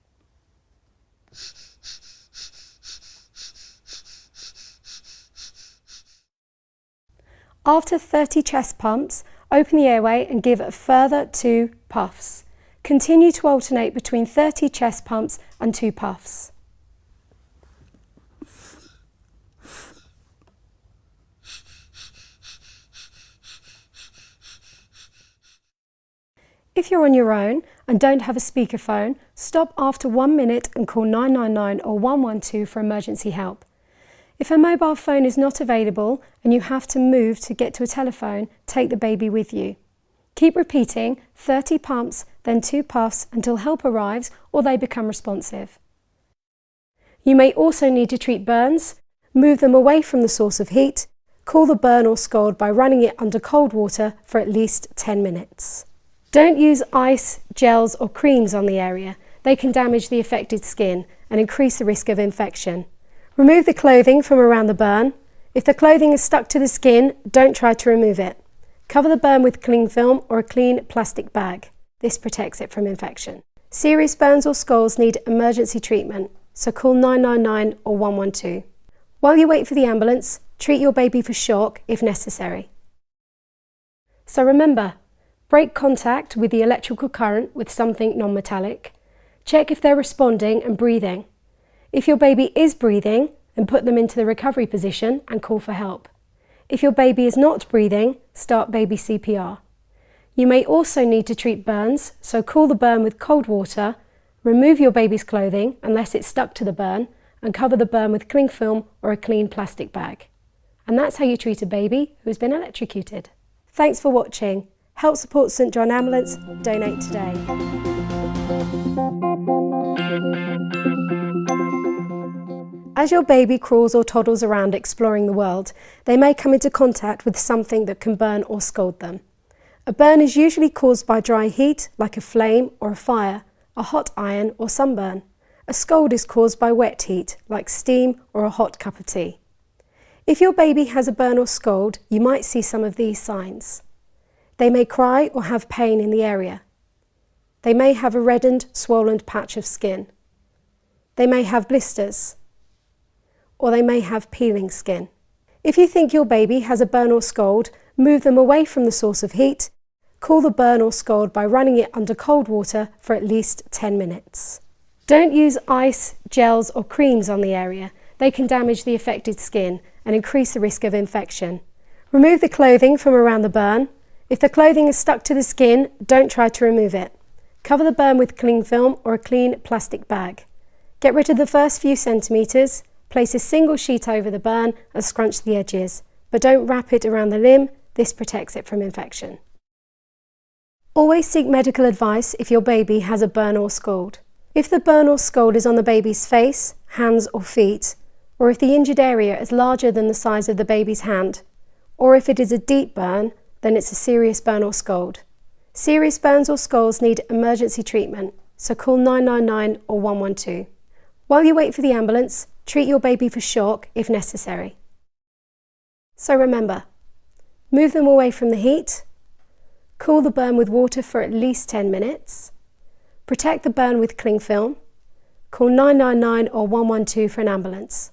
After 30 chest pumps, open the airway and give a further 2 puffs. Continue to alternate between 30 chest pumps and 2 puffs. If you're on your own and don't have a speakerphone, stop after 1 minute and call 999 or 112 for emergency help. If a mobile phone is not available and you have to move to get to a telephone, take the baby with you. Keep repeating 30 pumps, then 2 puffs until help arrives or they become responsive. You may also need to treat burns, move them away from the source of heat, cool the burn or scald by running it under cold water for at least 10 minutes. Don't use ice, gels or creams on the area. They can damage the affected skin and increase the risk of infection. Remove the clothing from around the burn. If the clothing is stuck to the skin, don't try to remove it. Cover the burn with cling film or a clean plastic bag. This protects it from infection. Serious burns or scalds need emergency treatment, so call 999 or 112. While you wait for the ambulance, treat your baby for shock if necessary. So remember, break contact with the electrical current with something non-metallic. Check if they're responding and breathing. If your baby is breathing, then put them into the recovery position and call for help. If your baby is not breathing, start baby CPR. You may also need to treat burns, so cool the burn with cold water, remove your baby's clothing unless it's stuck to the burn, and cover the burn with cling film or a clean plastic bag. And that's how you treat a baby who has been electrocuted. Thanks for watching. Help support St John Ambulance. Donate today. As your baby crawls or toddles around exploring the world, they may come into contact with something that can burn or scald them. A burn is usually caused by dry heat, like a flame or a fire, a hot iron or sunburn. A scald is caused by wet heat, like steam or a hot cup of tea. If your baby has a burn or scald, you might see some of these signs. They may cry or have pain in the area. They may have a reddened, swollen patch of skin. They may have blisters, or they may have peeling skin. If you think your baby has a burn or scald, move them away from the source of heat. Cool the burn or scald by running it under cold water for at least 10 minutes. Don't use ice, gels or creams on the area. They can damage the affected skin and increase the risk of infection. Remove the clothing from around the burn. If the clothing is stuck to the skin, don't try to remove it. Cover the burn with cling film or a clean plastic bag. Get rid of the first few centimetres. Place a single sheet over the burn and scrunch the edges, but don't wrap it around the limb. This protects it from infection. Always seek medical advice if your baby has a burn or scald. If the burn or scald is on the baby's face, hands or feet, or if the injured area is larger than the size of the baby's hand, or if it is a deep burn, then it's a serious burn or scald. Serious burns or scalds need emergency treatment, so call 999 or 112. While you wait for the ambulance, treat your baby for shock if necessary. So remember, move them away from the heat, cool the burn with water for at least 10 minutes, protect the burn with cling film, call 999 or 112 for an ambulance.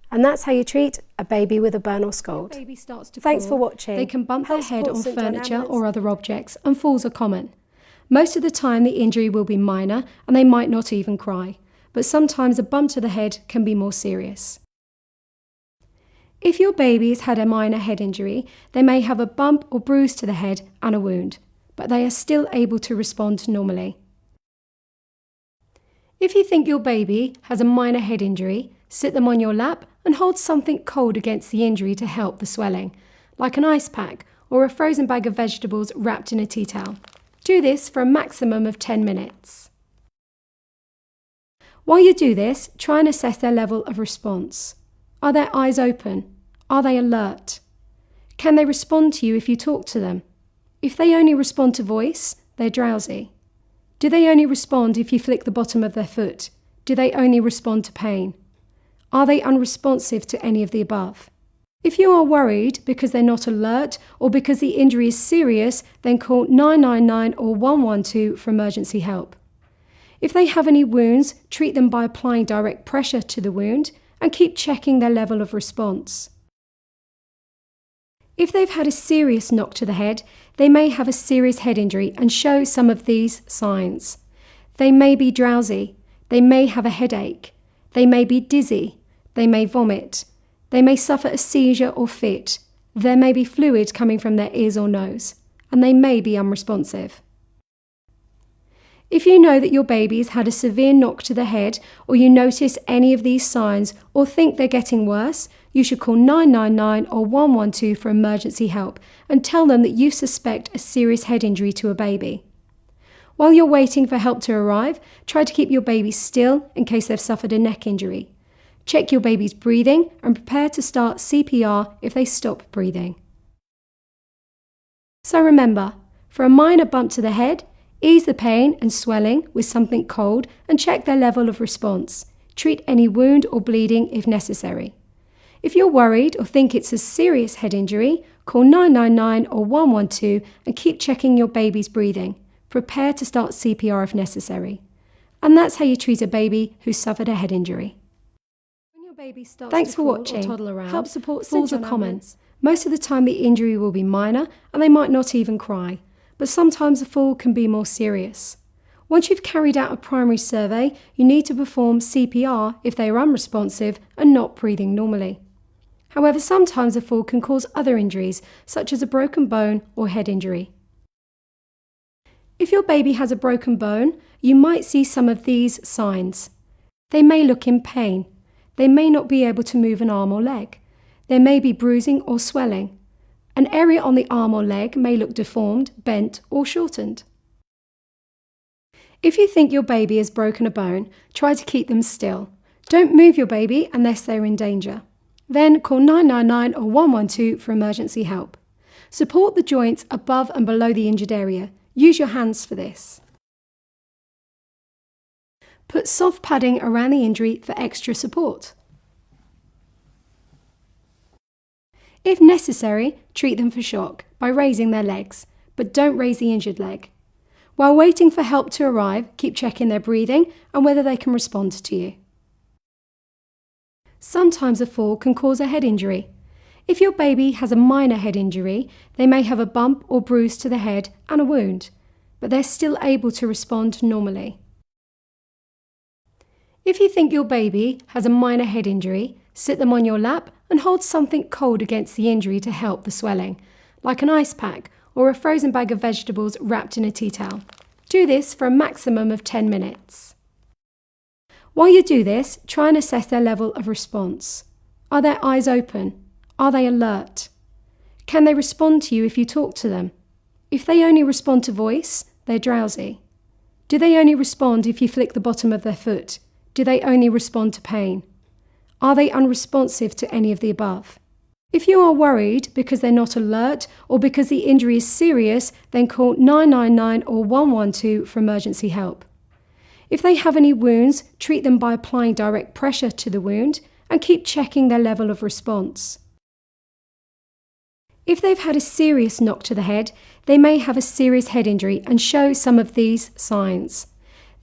And that's how you treat a baby with a burn or scald. Baby starts to Thanks crawl, for watching. They can bump Help their head support on St John furniture Ambulance. or other objects, and falls are common. Most of the time the injury will be minor and they might not even cry, but sometimes a bump to the head can be more serious. If your baby has had a minor head injury, they may have a bump or bruise to the head and a wound, but they are still able to respond normally. If you think your baby has a minor head injury, sit them on your lap and hold something cold against the injury to help the swelling, like an ice pack or a frozen bag of vegetables wrapped in a tea towel. Do this for a maximum of 10 minutes. While you do this, try and assess their level of response. Are their eyes open? Are they alert? Can they respond to you if you talk to them? If they only respond to voice, they're drowsy. Do they only respond if you flick the bottom of their foot? Do they only respond to pain? Are they unresponsive to any of the above? If you are worried because they're not alert or because the injury is serious, then call 999 or 112 for emergency help. If they have any wounds, treat them by applying direct pressure to the wound and keep checking their level of response. If they've had a serious knock to the head, they may have a serious head injury and show some of these signs. They may be drowsy, they may have a headache, they may be dizzy, they may vomit, they may suffer a seizure or fit, there may be fluid coming from their ears or nose, and they may be unresponsive. If you know that your baby has had a severe knock to the head, or you notice any of these signs or think they're getting worse, you should call 999 or 112 for emergency help and tell them that you suspect a serious head injury to a baby. While you're waiting for help to arrive, try to keep your baby still in case they've suffered a neck injury. Check your baby's breathing and prepare to start CPR if they stop breathing. So remember, for a minor bump to the head, ease the pain and swelling with something cold and check their level of response. Treat any wound or bleeding if necessary. If you're worried or think it's a serious head injury, call 999 or 112 and keep checking your baby's breathing. Prepare to start CPR if necessary. And that's how you treat a baby who's suffered a head injury. When your baby starts Thanks to for crawl watching. or toddle around, Help support falls St are John common. Ambulance. Most of the time the injury will be minor and they might not even cry, but sometimes the fall can be more serious. Once you've carried out a primary survey, you need to perform CPR if they are unresponsive and not breathing normally. However, sometimes a fall can cause other injuries, such as a broken bone or head injury. If your baby has a broken bone, you might see some of these signs. They may look in pain. They may not be able to move an arm or leg. There may be bruising or swelling. An area on the arm or leg may look deformed, bent, or shortened. If you think your baby has broken a bone, try to keep them still. Don't move your baby unless they're in danger. Then call 999 or 112 for emergency help. Support the joints above and below the injured area. Use your hands for this. Put soft padding around the injury for extra support. If necessary, treat them for shock by raising their legs, but don't raise the injured leg. While waiting for help to arrive, keep checking their breathing and whether they can respond to you. Sometimes a fall can cause a head injury. If your baby has a minor head injury, they may have a bump or bruise to the head and a wound, but they're still able to respond normally. If you think your baby has a minor head injury, sit them on your lap and hold something cold against the injury to help the swelling, like an ice pack or a frozen bag of vegetables wrapped in a tea towel. Do this for a maximum of 10 minutes. While you do this, try and assess their level of response. Are their eyes open? Are they alert? Can they respond to you if you talk to them? If they only respond to voice, they're drowsy. Do they only respond if you flick the bottom of their foot? Do they only respond to pain? Are they unresponsive to any of the above? If you are worried because they're not alert or because the injury is serious, then call 999 or 112 for emergency help. If they have any wounds, treat them by applying direct pressure to the wound and keep checking their level of response. If they've had a serious knock to the head, they may have a serious head injury and show some of these signs.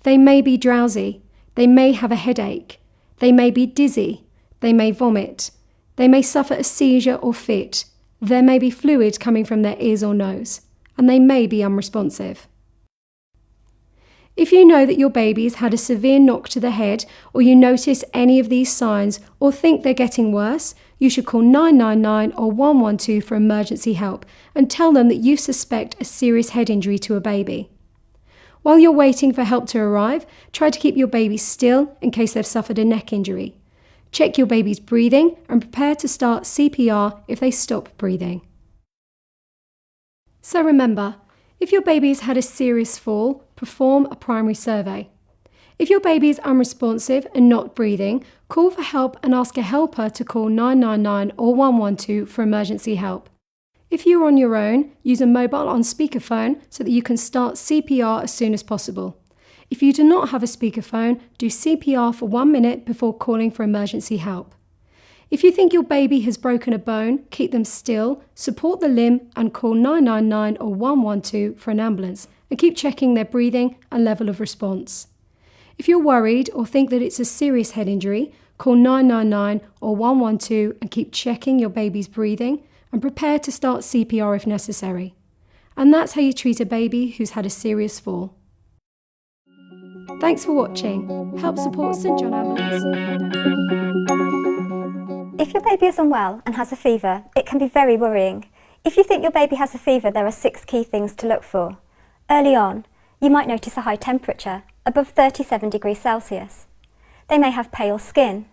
They may be drowsy. They may have a headache. They may be dizzy. They may vomit. They may suffer a seizure or fit. There may be fluid coming from their ears or nose, and they may be unresponsive. If you know that your baby's had a severe knock to the head, or you notice any of these signs or think they're getting worse, you should call 999 or 112 for emergency help and tell them that you suspect a serious head injury to a baby. While you're waiting for help to arrive, try to keep your baby still in case they've suffered a neck injury. Check your baby's breathing and prepare to start CPR if they stop breathing. So remember, if your baby has had a serious fall, perform a primary survey. If your baby is unresponsive and not breathing, call for help and ask a helper to call 999 or 112 for emergency help. If you are on your own, use a mobile on speakerphone so that you can start CPR as soon as possible. If you do not have a speakerphone, do CPR for 1 minute before calling for emergency help. If you think your baby has broken a bone, keep them still, support the limb and call 999 or 112 for an ambulance and keep checking their breathing and level of response. If you're worried or think that it's a serious head injury, call 999 or 112 and keep checking your baby's breathing and prepare to start CPR if necessary. And that's how you treat a baby who's had a serious fall. Thanks for watching. Help support St John Ambulance. If your baby is unwell and has a fever, it can be very worrying. If you think your baby has a fever, there are 6 key things to look for. Early on, you might notice a high temperature, above 37 degrees Celsius. They may have pale skin.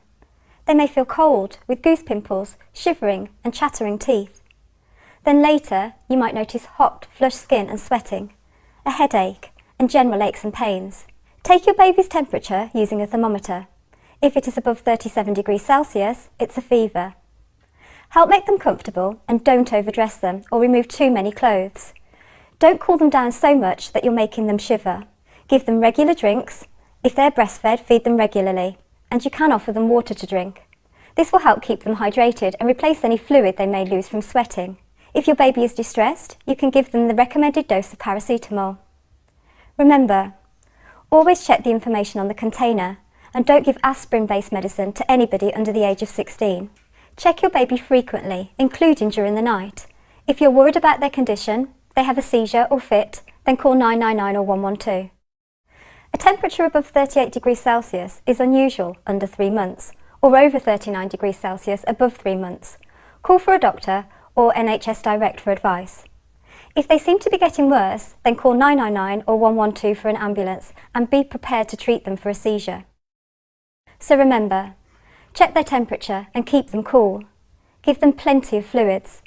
They may feel cold, with goose pimples, shivering and chattering teeth. Then later, you might notice hot, flushed skin and sweating, a headache and general aches and pains. Take your baby's temperature using a thermometer. If it is above 37 degrees Celsius, it's a fever. Help make them comfortable and don't overdress them or remove too many clothes. Don't cool them down so much that you're making them shiver. Give them regular drinks. If they're breastfed, feed them regularly, and you can offer them water to drink. This will help keep them hydrated and replace any fluid they may lose from sweating. If your baby is distressed, you can give them the recommended dose of paracetamol. Remember, always check the information on the container and don't give aspirin-based medicine to anybody under the age of 16. Check your baby frequently, including during the night. If you're worried about their condition, they have a seizure or fit, then call 999 or 112. A temperature above 38 degrees Celsius is unusual under 3 months, or over 39 degrees Celsius above 3 months. Call for a doctor or NHS Direct for advice. If they seem to be getting worse, then call 999 or 112 for an ambulance and be prepared to treat them for a seizure. So remember, check their temperature and keep them cool. Give them plenty of fluids.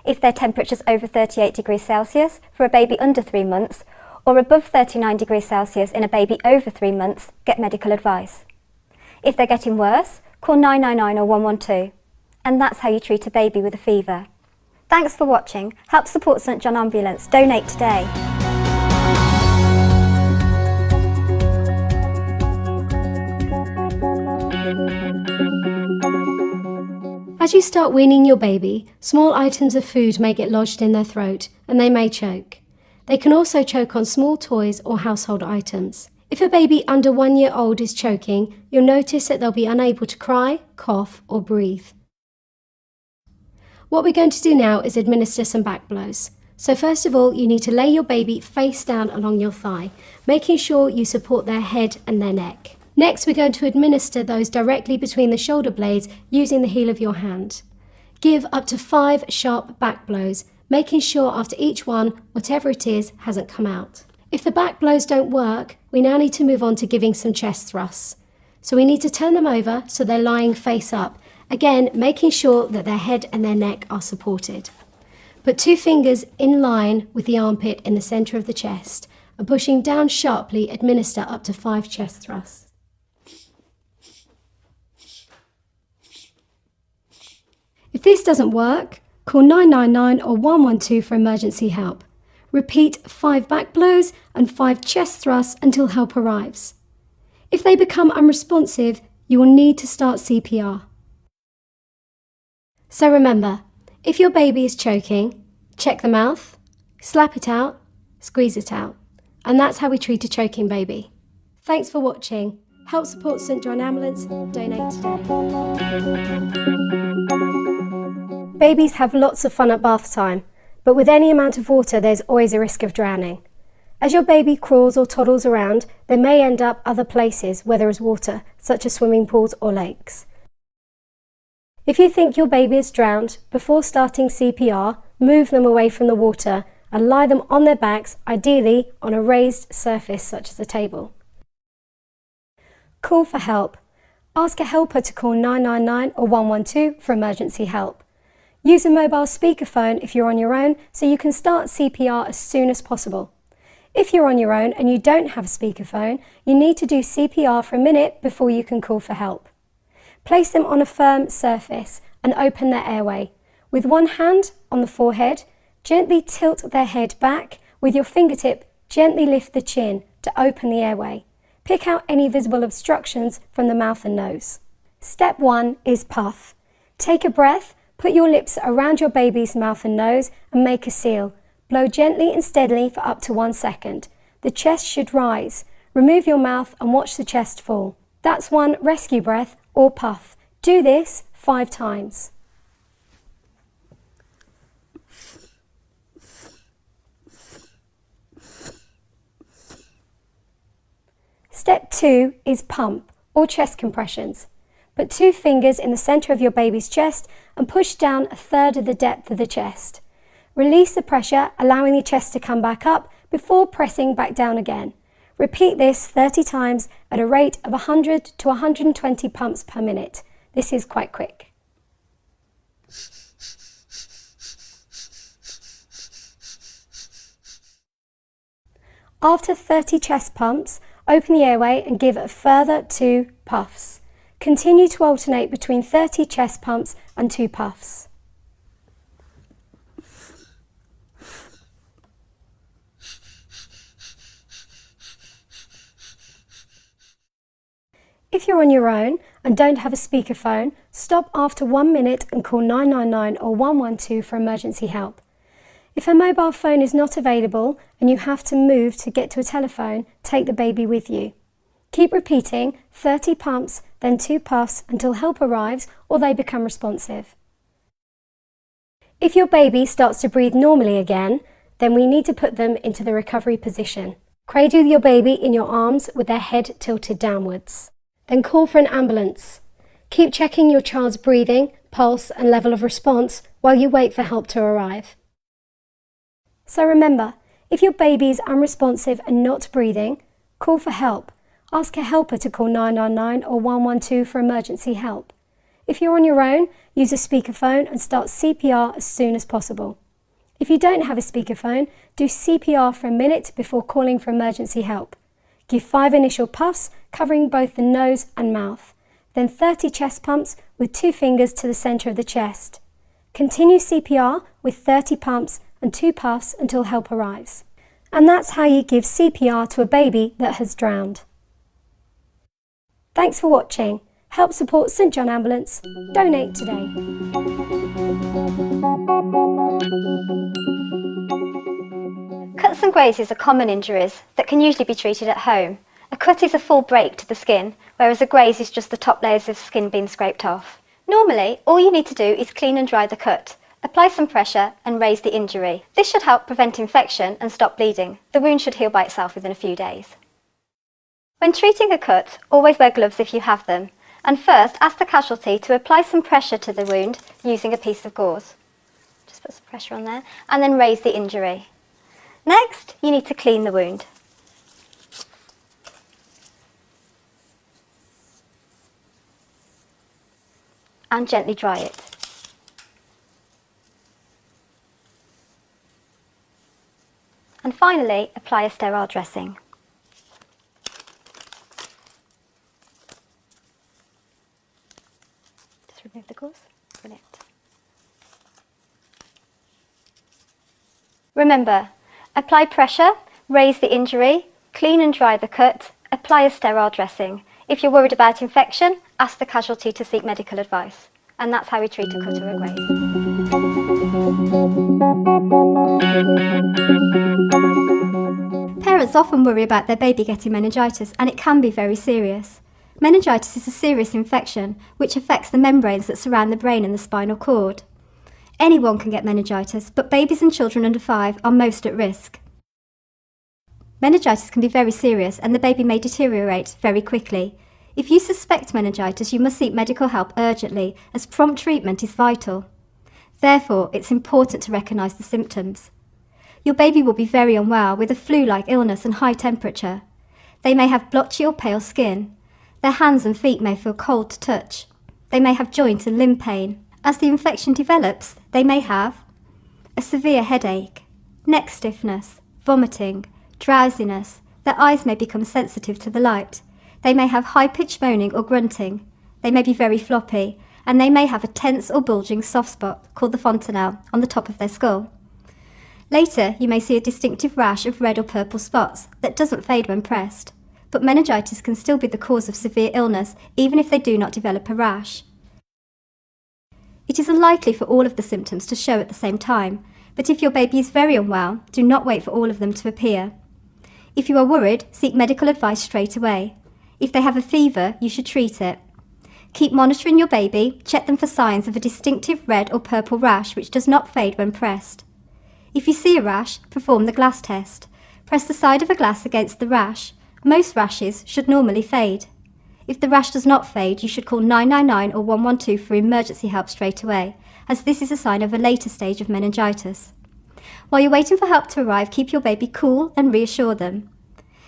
If their temperature is over 38 degrees Celsius for a baby under 3 months, or above 39 degrees Celsius in a baby over 3 months, get medical advice. If they're getting worse, call 999 or 112. And that's how you treat a baby with a fever. Thanks for watching. Help support St John Ambulance. Donate today. As you start weaning your baby, small items of food may get lodged in their throat and they may choke. They can also choke on small toys or household items. If a baby under 1 year old is choking, you'll notice that they'll be unable to cry, cough, or breathe. What we're going to do now is administer some back blows. So first of all, you need to lay your baby face down along your thigh, making sure you support their head and their neck. Next, we're going to administer those directly between the shoulder blades using the heel of your hand. Give up to 5 sharp back blows, making sure after each one, whatever it is, hasn't come out. If the back blows don't work, we now need to move on to giving some chest thrusts. So we need to turn them over so they're lying face up, again making sure that their head and their neck are supported. Put 2 fingers in line with the armpit in the centre of the chest, and pushing down sharply, administer up to 5 chest thrusts. If this doesn't work, call 999 or 112 for emergency help. Repeat 5 back blows and 5 chest thrusts until help arrives. If they become unresponsive, you will need to start CPR. So remember, if your baby is choking, check the mouth, slap it out, squeeze it out. And that's how we treat a choking baby. Thanks for watching. Help support St John Ambulance. Donate today. Babies have lots of fun at bath time, but with any amount of water there's always a risk of drowning. As your baby crawls or toddles around, they may end up other places where there is water, such as swimming pools or lakes. If you think your baby is drowned, before starting CPR, move them away from the water and lie them on their backs, ideally on a raised surface such as a table. Call for help. Ask a helper to call 999 or 112 for emergency help. Use a mobile speakerphone if you're on your own so you can start CPR as soon as possible. If you're on your own and you don't have a speakerphone, you need to do CPR for a minute before you can call for help. Place them on a firm surface and open their airway. With one hand on the forehead, gently tilt their head back. With your fingertip, gently lift the chin to open the airway. Pick out any visible obstructions from the mouth and nose. Step 1 is puff. Take a breath, put your lips around your baby's mouth and nose and make a seal. Blow gently and steadily for up to 1 second. The chest should rise. Remove your mouth and watch the chest fall. That's one rescue breath or puff. Do this 5 times. Step 2 is pump or chest compressions. Put 2 fingers in the centre of your baby's chest and push down 1/3 of the depth of the chest. Release the pressure, allowing the chest to come back up before pressing back down again. Repeat this 30 times at a rate of 100 to 120 pumps per minute. This is quite quick. After 30 chest pumps, open the airway and give a further 2 puffs. Continue to alternate between 30 chest pumps and 2 puffs. If you're on your own and don't have a speakerphone, stop after 1 minute and call 999 or 112 for emergency help. If a mobile phone is not available and you have to move to get to a telephone, take the baby with you. Keep repeating 30 pumps, then 2 puffs until help arrives or they become responsive. If your baby starts to breathe normally again, then we need to put them into the recovery position. Cradle your baby in your arms with their head tilted downwards. Then call for an ambulance. Keep checking your child's breathing, pulse and level of response while you wait for help to arrive. So remember, if your baby is unresponsive and not breathing, call for help. Ask a helper to call 999 or 112 for emergency help. If you're on your own, use a speakerphone and start CPR as soon as possible. If you don't have a speakerphone, do CPR for a minute before calling for emergency help. Give 5 initial puffs covering both the nose and mouth, then 30 chest pumps with 2 fingers to the centre of the chest. Continue CPR with 30 pumps and 2 puffs until help arrives. And that's how you give CPR to a baby that has drowned. Thanks for watching. Help support St John Ambulance. Donate today. Cuts and grazes are common injuries that can usually be treated at home. A cut is a full break to the skin, whereas a graze is just the top layers of skin being scraped off. Normally, all you need to do is clean and dry the cut, apply some pressure and raise the injury. This should help prevent infection and stop bleeding. The wound should heal by itself within a few days. When treating a cut, always wear gloves if you have them, and first ask the casualty to apply some pressure to the wound using a piece of gauze. Just put some pressure on there, and then raise the injury. Next, you need to clean the wound. And gently dry it. And finally, apply a sterile dressing. Just remove the gauze. Brilliant. Remember, apply pressure, raise the injury, clean and dry the cut, apply a sterile dressing. If you're worried about infection, ask the casualty to seek medical advice. And that's how we treat a cut or a graze. Parents often worry about their baby getting meningitis, and it can be very serious. Meningitis is a serious infection which affects the membranes that surround the brain and the spinal cord. Anyone can get meningitis, but babies and children under 5 are most at risk. Meningitis can be very serious and the baby may deteriorate very quickly. If you suspect meningitis, you must seek medical help urgently, as prompt treatment is vital. Therefore, it's important to recognise the symptoms. Your baby will be very unwell with a flu-like illness and high temperature. They may have blotchy or pale skin. Their hands and feet may feel cold to touch. They may have joint and limb pain. As the infection develops, they may have a severe headache, neck stiffness, vomiting, drowsiness. Their eyes may become sensitive to the light. They may have high-pitched moaning or grunting. They may be very floppy, and they may have a tense or bulging soft spot called the fontanelle on the top of their skull. Later, you may see a distinctive rash of red or purple spots that doesn't fade when pressed. But meningitis can still be the cause of severe illness even if they do not develop a rash. It is unlikely for all of the symptoms to show at the same time, but if your baby is very unwell, do not wait for all of them to appear. If you are worried, seek medical advice straight away. If they have a fever, you should treat it. Keep monitoring your baby, check them for signs of a distinctive red or purple rash which does not fade when pressed. If you see a rash, perform the glass test. Press the side of a glass against the rash. Most rashes should normally fade. If the rash does not fade, you should call 999 or 112 for emergency help straight away, as this is a sign of a later stage of meningitis. While you're waiting for help to arrive, keep your baby cool and reassure them.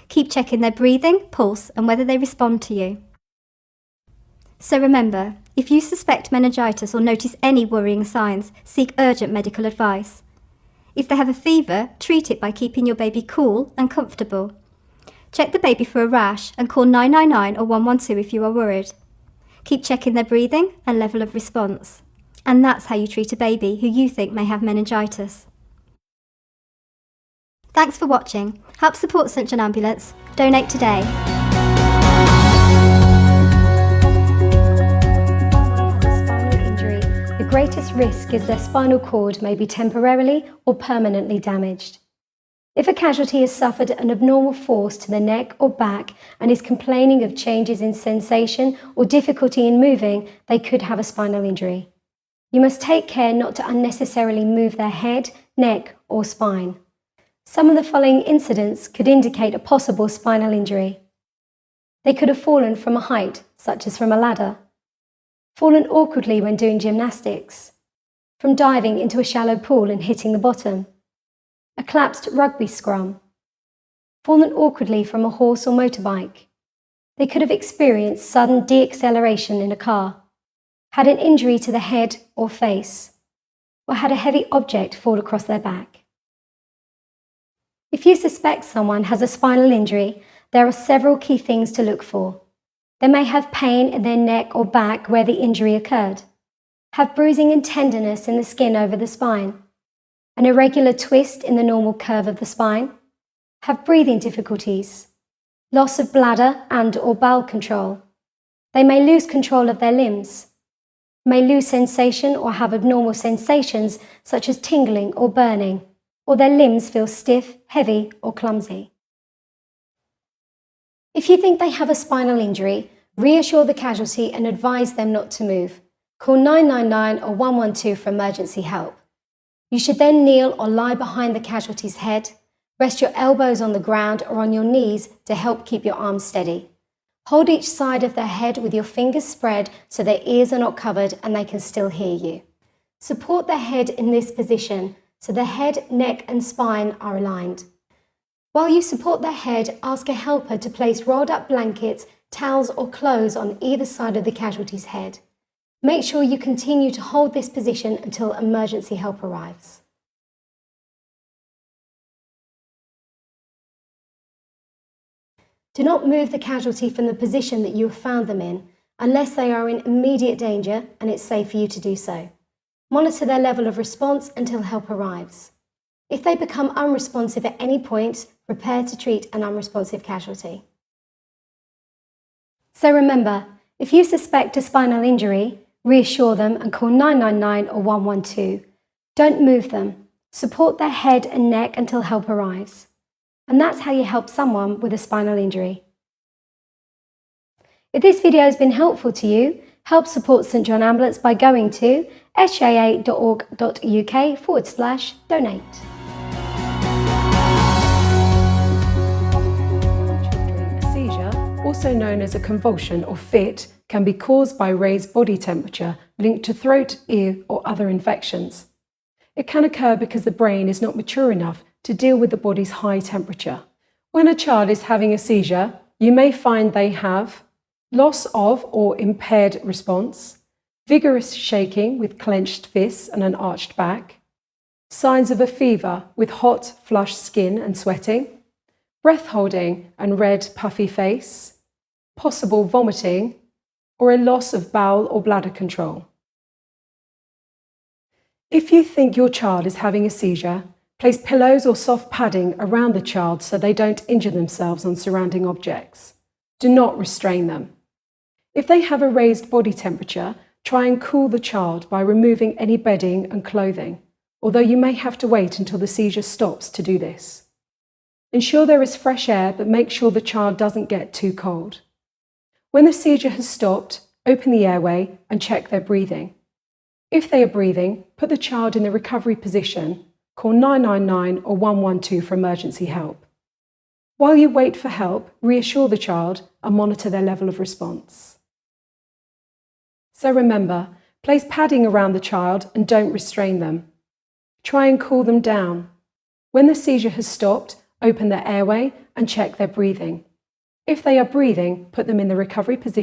Keep checking their breathing, pulse, and whether they respond to you. So remember, if you suspect meningitis or notice any worrying signs, seek urgent medical advice. If they have a fever, treat it by keeping your baby cool and comfortable. Check the baby for a rash and call 999 or 112 if you are worried. Keep checking their breathing and level of response. And that's how you treat a baby who you think may have meningitis. Thanks for watching. Help support St John Ambulance. Donate today. Spinal injury. The greatest risk is their spinal cord may be temporarily or permanently damaged. If a casualty has suffered an abnormal force to the neck or back and is complaining of changes in sensation or difficulty in moving, they could have a spinal injury. You must take care not to unnecessarily move their head, neck, or spine. Some of the following incidents could indicate a possible spinal injury. They could have fallen from a height, such as from a ladder, fallen awkwardly when doing gymnastics, from diving into a shallow pool and hitting the bottom, a collapsed rugby scrum, fallen awkwardly from a horse or motorbike. They could have experienced sudden deacceleration in a car, had an injury to the head or face, or had a heavy object fall across their back. If you suspect someone has a spinal injury, there are several key things to look for. They may have pain in their neck or back where the injury occurred, have bruising and tenderness in the skin over the spine, an irregular twist in the normal curve of the spine, have breathing difficulties, loss of bladder and or bowel control. They may lose control of their limbs, may lose sensation or have abnormal sensations such as tingling or burning, or their limbs feel stiff, heavy or clumsy. If you think they have a spinal injury, reassure the casualty and advise them not to move. Call 999 or 112 for emergency help. You should then kneel or lie behind the casualty's head. Rest your elbows on the ground or on your knees to help keep your arms steady. Hold each side of their head with your fingers spread so their ears are not covered and they can still hear you. Support their head in this position so the head, neck and spine are aligned. While you support their head, ask a helper to place rolled up blankets, towels or clothes on either side of the casualty's head. Make sure you continue to hold this position until emergency help arrives. Do not move the casualty from the position that you have found them in unless they are in immediate danger and it's safe for you to do so. Monitor their level of response until help arrives. If they become unresponsive at any point, prepare to treat an unresponsive casualty. So remember, if you suspect a spinal injury, reassure them and call 999 or 112. Don't move them. Support their head and neck until help arrives. And that's how you help someone with a spinal injury. If this video has been helpful to you, help support St John Ambulance by going to sjA.org.uk/donate. A seizure, also known as a convulsion or fit, can be caused by raised body temperature linked to throat, ear or other infections. It can occur because the brain is not mature enough to deal with the body's high temperature. When a child is having a seizure, you may find they have loss of or impaired response, vigorous shaking with clenched fists and an arched back, signs of a fever with hot, flushed skin and sweating, breath holding and red, puffy face, possible vomiting, or a loss of bowel or bladder control. If you think your child is having a seizure, place pillows or soft padding around the child so they don't injure themselves on surrounding objects. Do not restrain them. If they have a raised body temperature, try and cool the child by removing any bedding and clothing, although you may have to wait until the seizure stops to do this. Ensure there is fresh air, but make sure the child doesn't get too cold. When the seizure has stopped, open the airway and check their breathing. If they are breathing, put the child in the recovery position. Call 999 or 112 for emergency help. While you wait for help, reassure the child and monitor their level of response. So remember, place padding around the child and don't restrain them. Try and cool them down. When the seizure has stopped, open their airway and check their breathing. If they are breathing, put them in the recovery position.